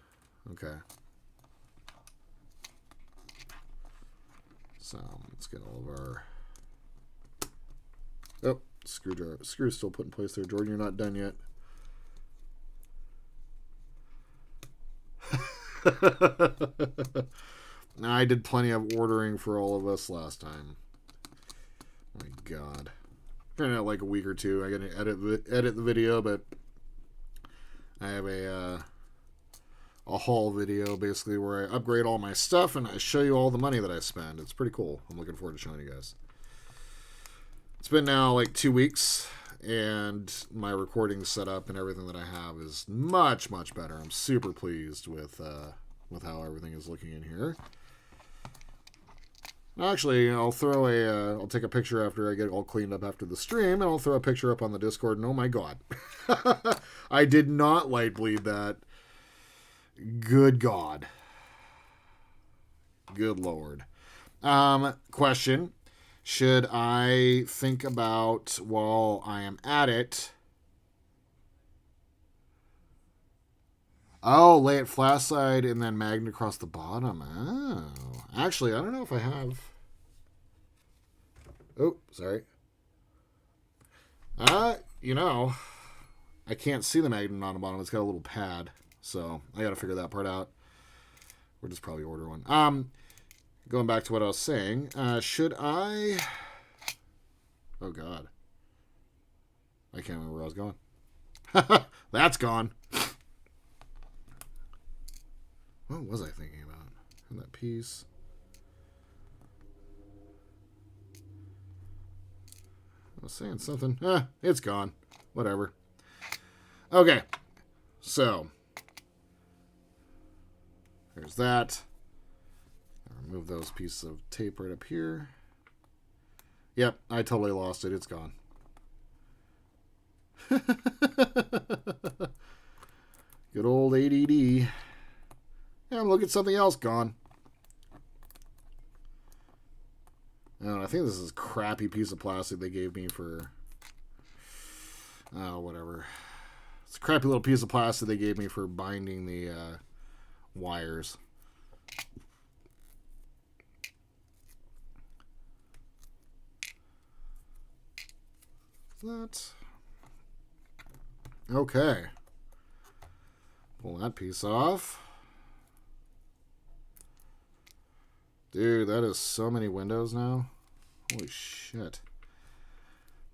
Okay. So, let's get all of our... Oh, screw's still put in place there. Jordan, you're not done yet. I did plenty of ordering for all of us last time. Oh my God. Trying out like a week or two. I gotta edit the video, but I have a haul video basically where I upgrade all my stuff and I show you all the money that I spend. It's pretty cool. I'm looking forward to showing you guys. It's been now like 2 weeks, and my recording setup and everything that I have is much, much better. I'm super pleased with how everything is looking in here. Actually, I'll take a picture after I get it all cleaned up after the stream, and I'll throw a picture up on the Discord, and oh my God. I did not light bleed that. Good God. Good Lord. Question. Should I think about, while I am at it... Oh, lay it flat side and then magnet across the bottom. Oh. Actually, I don't know if I have... Oh, sorry. I can't see the magnet on the bottom. It's got a little pad. So, I got to figure that part out. We'll just probably order one. Going back to what I was saying. Should I... Oh, God. I can't remember where I was going. That's gone. What was I thinking about? In that piece. I was saying something. It's gone. Whatever. Okay. So. There's that. I'll remove those pieces of tape right up here. Yep, I totally lost it. It's gone. Good old ADD. Yeah, look at something else gone. I think this is a crappy piece of plastic they gave me for... Oh, whatever. It's a crappy little piece of plastic they gave me for binding the wires. That. Okay. Pull that piece off. Dude, that is so many windows now. Holy shit.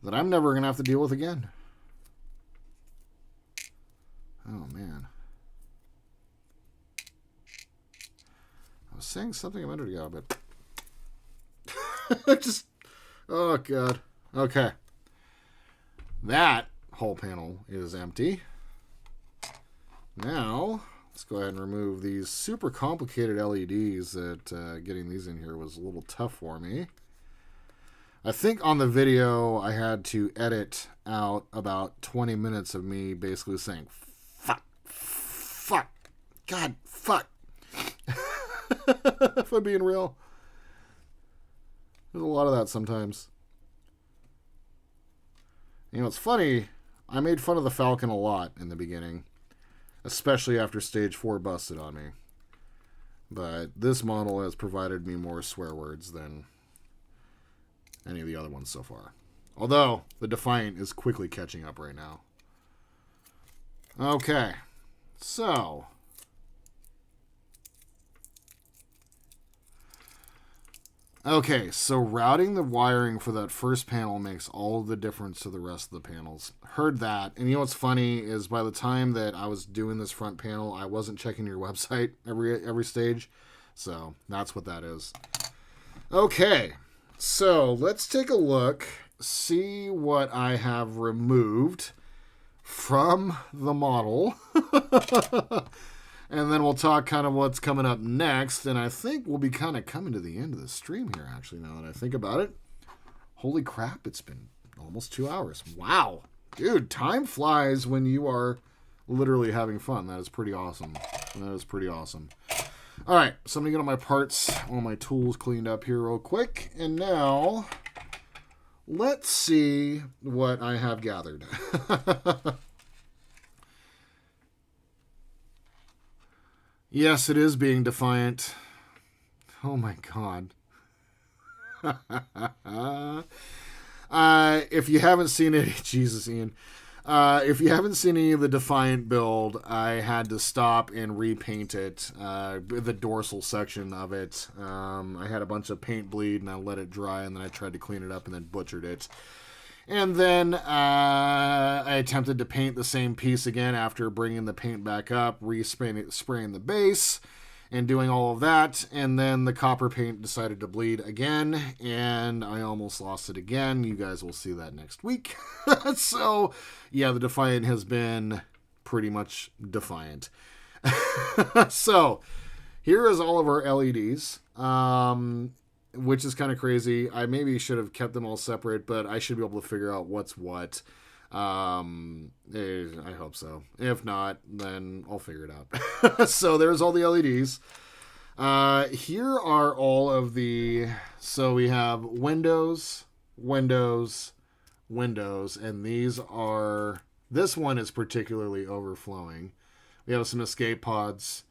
That I'm never going to have to deal with again. Oh, man. I was saying something a minute ago, but... Just... Oh, God. Okay. That whole panel is empty. Now... Let's go ahead and remove these super complicated LEDs that getting these in here was a little tough for me. I think on the video I had to edit out about 20 minutes of me basically saying, fuck, fuck, God, fuck. If I'm being real. There's a lot of that sometimes. You know, it's funny, I made fun of the Falcon a lot in the beginning. Especially after Stage 4 busted on me. But this model has provided me more swear words than any of the other ones so far. Although, the Defiant is quickly catching up right now. Okay. So. Okay, so routing the wiring for that first panel makes all the difference to the rest of the panels. Heard that. And you know what's funny is by the time that I was doing this front panel, I wasn't checking your website every stage. So that's what that is. Okay, so let's take a look, see what I have removed from the model. And then we'll talk kind of what's coming up next. And I think we'll be kind of coming to the end of the stream here, actually, now that I think about it. Holy crap, it's been almost 2 hours. Wow. Dude, time flies when you are literally having fun. That is pretty awesome. That is pretty awesome. All right, so I'm going to get all my parts, all my tools cleaned up here real quick. And now, let's see what I have gathered. Yes, it is being defiant. Oh my God. If you haven't seen it, Jesus, Ian. If you haven't seen any of the Defiant build, I had to stop and repaint it, the dorsal section of it. I had a bunch of paint bleed and I let it dry and then I tried to clean it up and then butchered it. And then I attempted to paint the same piece again after bringing the paint back up, spraying the base, and doing all of that. And then the copper paint decided to bleed again, and I almost lost it again. You guys will see that next week. So, yeah, the Defiant has been pretty much defiant. So, here is all of our LEDs. Which is kind of crazy. I maybe should have kept them all separate, but I should be able to figure out what's what. I hope so. If not, then I'll figure it out. So there's all the LEDs. Here are all of the. So we have windows, windows, windows, and these are. This one is particularly overflowing. We have some escape pods.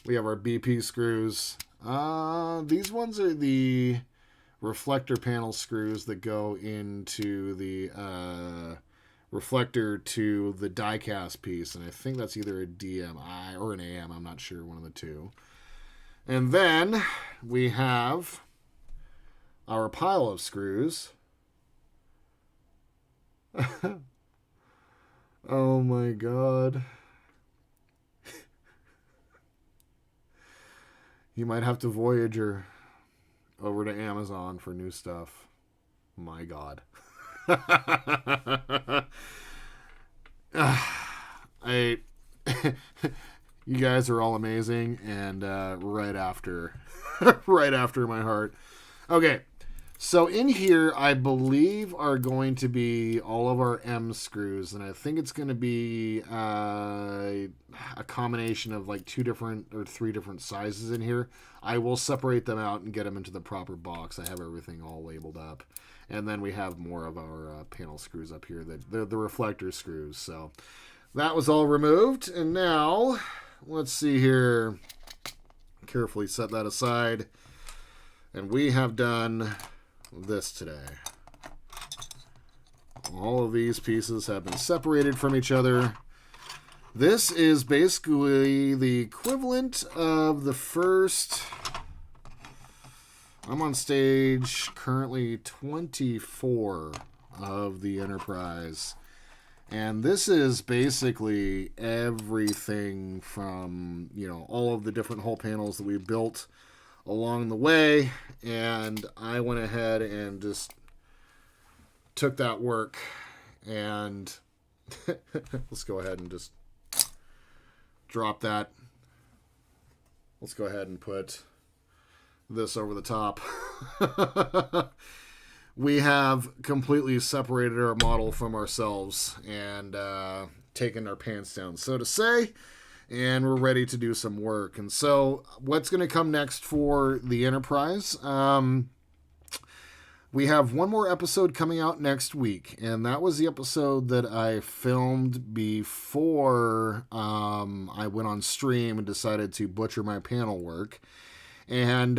We have our BP screws. These ones are the reflector panel screws that go into the reflector to the die-cast piece, and I think that's either a DMI or an AM. I'm not sure, one of the two. And then we have our pile of screws. Oh my god. You might have to Voyager over to Amazon for new stuff. My god. I You guys are all amazing, and right after right after my heart. Okay, so in here I believe are going to be all of our M screws, and I think it's going to be a combination of like 2 different or 3 different sizes in here. I will separate them out and get them into the proper box. I have everything all labeled up. And then we have more of our panel screws up here, the reflector screws. So that was all removed. And now, let's see here. Carefully set that aside. And we have done this today. All of these pieces have been separated from each other. This is basically the equivalent of the first... I'm on stage currently 24 of the Enterprise. And this is basically everything from, all of the different hull panels that we built along the way. And I went ahead and just took that work and let's go ahead and just drop that. Let's go ahead and put this over the top. We have completely separated our model from ourselves and taken our pants down, so to say, and we're ready to do some work. And so what's going to come next for the Enterprise? We have one more episode coming out next week, and that was the episode that I filmed before I went on stream and decided to butcher my panel work. And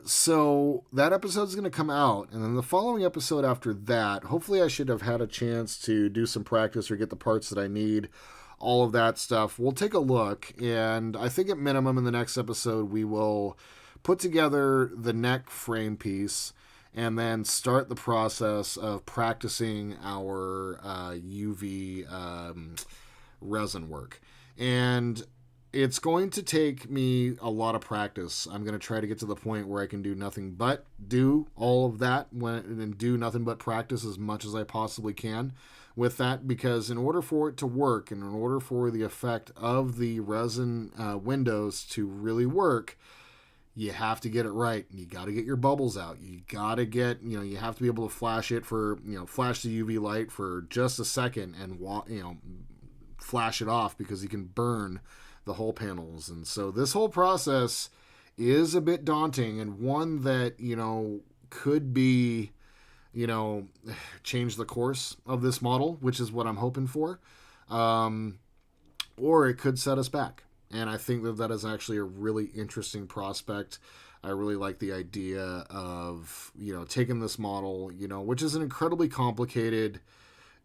so that episode is going to come out, and then the following episode after that, hopefully I should have had a chance to do some practice or get the parts that I need, all of that stuff. We'll take a look, and I think at minimum in the next episode we will put together the neck frame piece and then start the process of practicing our UV resin work. And it's going to take me a lot of practice. I'm going to try to get to the point where I can do nothing but do all of that and do nothing but practice as much as I possibly can with that, because in order for it to work and in order for the effect of the resin windows to really work, you have to get it right. You got to get your bubbles out. You got to get, you have to be able to flash it for, flash the UV light for just a second and, flash it off, because you can burn the hull panels. And so this whole process is a bit daunting, and one that could be change the course of this model, which is what I'm hoping for, or it could set us back. And I think that is actually a really interesting prospect. I really like the idea of taking this model, which is an incredibly complicated,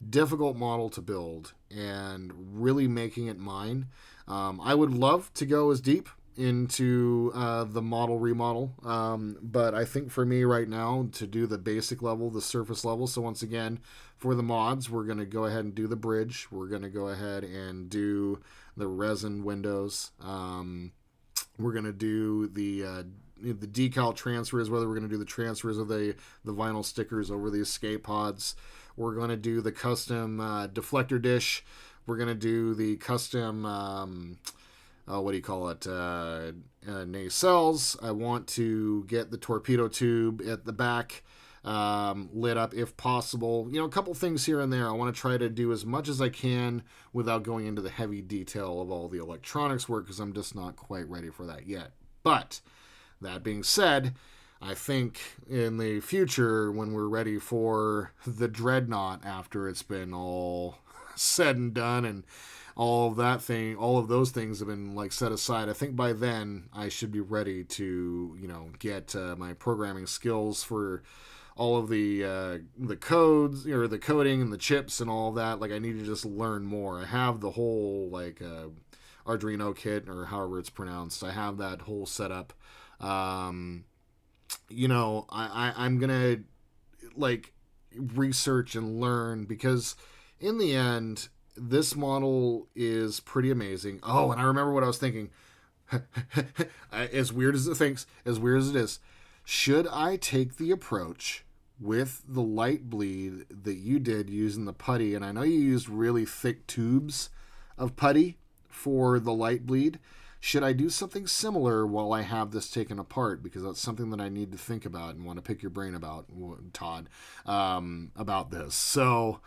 difficult model to build, and really making it mine. I would love to go as deep into the model remodel, but I think for me right now, to do the basic level, the surface level, so once again, for the mods, we're going to go ahead and do the bridge. We're going to go ahead and do the resin windows. We're going to do the decal transfers, whether we're going to do the transfers of the vinyl stickers over the escape pods. We're going to do the custom deflector dish. We're going to do the custom, nacelles. I want to get the torpedo tube at the back lit up if possible. A couple things here and there. I want to try to do as much as I can without going into the heavy detail of all the electronics work, because I'm just not quite ready for that yet. But That being said, I think in the future, when we're ready for the Dreadnought, after it's been all said and done and all of those things have been like set aside, I think by then I should be ready to, get my programming skills for all of the codes, or the coding and the chips and all of that. Like, I need to just learn more. I have the whole Arduino kit, or however it's pronounced. I have that whole setup. I'm gonna research and learn, because in the end, this model is pretty amazing. Oh, and I remember what I was thinking. As weird as it is, should I take the approach with the light bleed that you did using the putty? And I know you used really thick tubes of putty for the light bleed. Should I do something similar while I have this taken apart? Because that's something that I need to think about and want to pick your brain about, Todd, about this. So,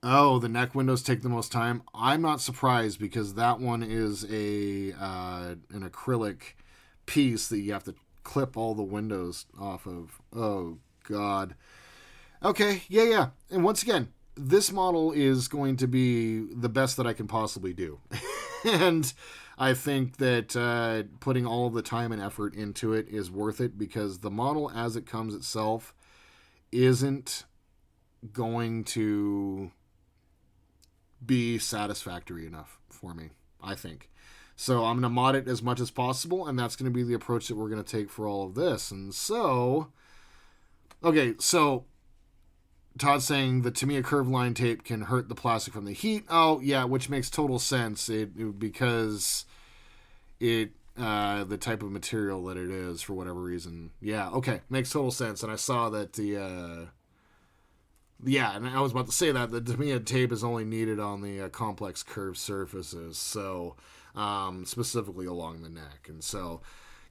the neck windows take the most time. I'm not surprised, because that one is an acrylic piece that you have to clip all the windows off of. Oh, God. Okay, yeah. And once again, this model is going to be the best that I can possibly do. And I think that putting all of the time and effort into it is worth it, because the model as it comes itself isn't going to be satisfactory enough for me, I think. So I'm going to mod it as much as possible, and that's going to be the approach that we're going to take for all of this. And so, okay, so Todd's saying that, to me, a curved line tape can hurt the plastic from the heat. Oh, yeah, which makes total sense. Because the type of material that it is, for whatever reason. Yeah, okay, makes total sense. And I saw that and I was about to say that the Tamiya tape is only needed on the complex curved surfaces, so specifically along the neck. And so,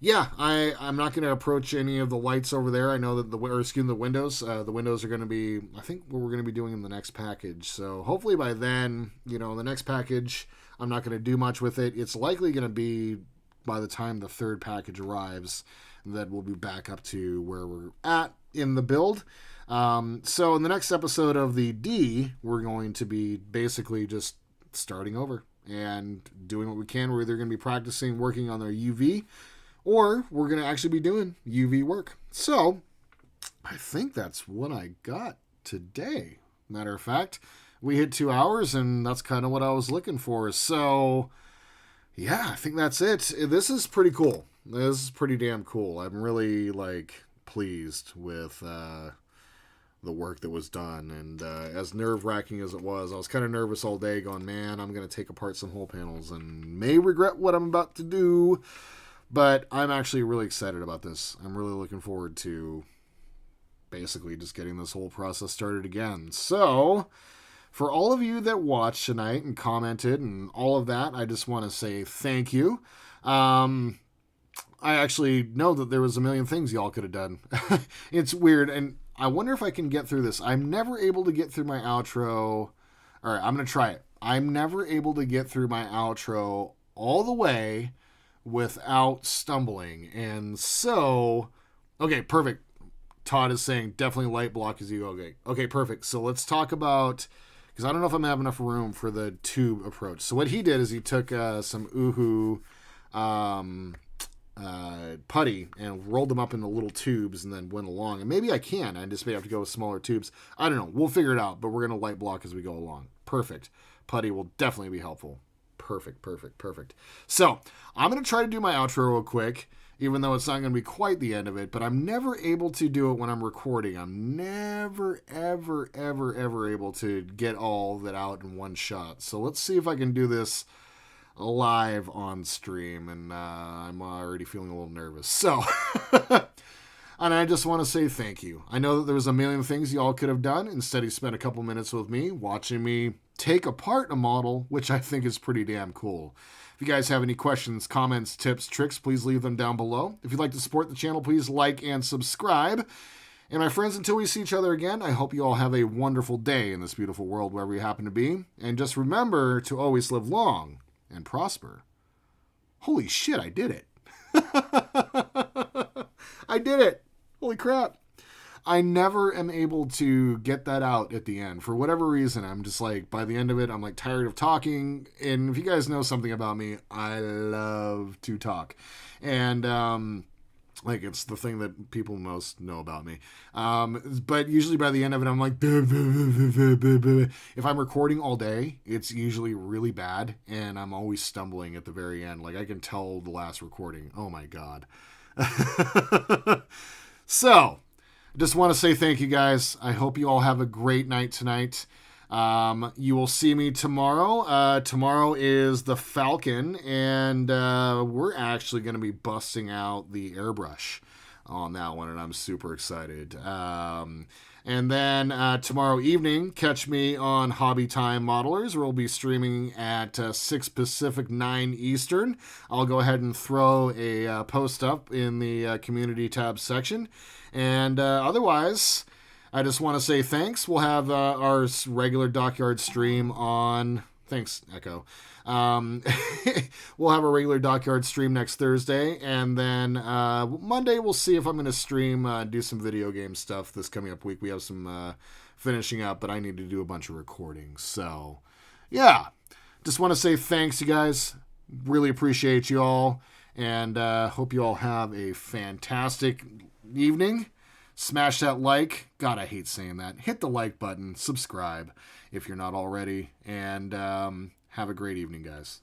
yeah, I'm not going to approach any of the lights over there. I know that the windows. The windows are going to be, I think, what we're going to be doing in the next package. So hopefully by then, the next package, I'm not going to do much with it. It's likely going to be by the time the third package arrives that we'll be back up to where we're at in the build. So in the next episode of the D, we're going to be basically just starting over and doing what we can. We're either going to be practicing working on their UV, or we're going to actually be doing UV work. So I think that's what I got today. Matter of fact, we hit 2 hours, and that's kind of what I was looking for. So yeah, I think that's it. This is pretty cool. This is pretty damn cool. I'm really pleased with the work that was done. And as nerve-wracking as it was, I was kind of nervous all day, going, man, I'm going to take apart some whole panels and may regret what I'm about to do. But I'm actually really excited about this. I'm really looking forward to basically just getting this whole process started again. So for all of you that watched tonight and commented and all of that, I just want to say thank you. I actually know that there was a million things y'all could have done. It's weird, and I wonder if I can get through this. I'm never able to get through my outro. All right, I'm going to try it. I'm never able to get through my outro all the way without stumbling. And so, okay, perfect. Todd is saying definitely light block as you go. Okay, perfect. So let's talk about, because I don't know if I'm going to have enough room for the tube approach. So what he did is he took some Uhu putty and rolled them up into little tubes and then went along. And maybe I can. I just may have to go with smaller tubes. I don't know. We'll figure it out, but we're going to light block as we go along. Perfect. Putty will definitely be helpful. Perfect. So I'm going to try to do my outro real quick, even though it's not going to be quite the end of it, but I'm never able to do it when I'm recording. I'm never, ever, ever, ever able to get all of it out in one shot. So let's see if I can do this live on stream, and I'm already feeling a little nervous. So, and I just want to say thank you. I know that there was a million things y'all could have done. Instead, you spent a couple minutes with me watching me take apart a model, which I think is pretty damn cool. If you guys have any questions, comments, tips, tricks, please leave them down below. If you'd like to support the channel, please like and subscribe. And my friends, until we see each other again, I hope you all have a wonderful day in this beautiful world wherever you happen to be. And just remember to always live long and prosper. Holy shit, I did it. I did it. Holy crap. I never am able to get that out at the end. For whatever reason, I'm just like, by the end of it, I'm like tired of talking. And if you guys know something about me, I love to talk. And, like, it's the thing that people most know about me. But usually by the end of it, I'm like, if I'm recording all day, it's usually really bad. And I'm always stumbling at the very end. Like, I can tell the last recording. Oh, my God. So, just want to say thank you guys. I hope you all have a great night tonight. You will see me tomorrow. Tomorrow is the Falcon, and we're actually going to be busting out the airbrush on that one, and I'm super excited. And then tomorrow evening, catch me on Hobby Time Modelers. We'll be streaming at 6 Pacific, 9 Eastern. I'll go ahead and throw a post up in the community tab section. And otherwise, I just want to say thanks. We'll have our regular Dockyard stream on... Thanks, Echo. We'll have a regular Dockyard stream next Thursday. And then Monday, we'll see if I'm going to stream, do some video game stuff this coming up week. We have some finishing up, but I need to do a bunch of recordings. So, yeah. Just want to say thanks, you guys. Really appreciate you all. And hope you all have a fantastic evening. Smash that like. God, I hate saying that. Hit the like button. Subscribe if you're not already. And have a great evening, guys.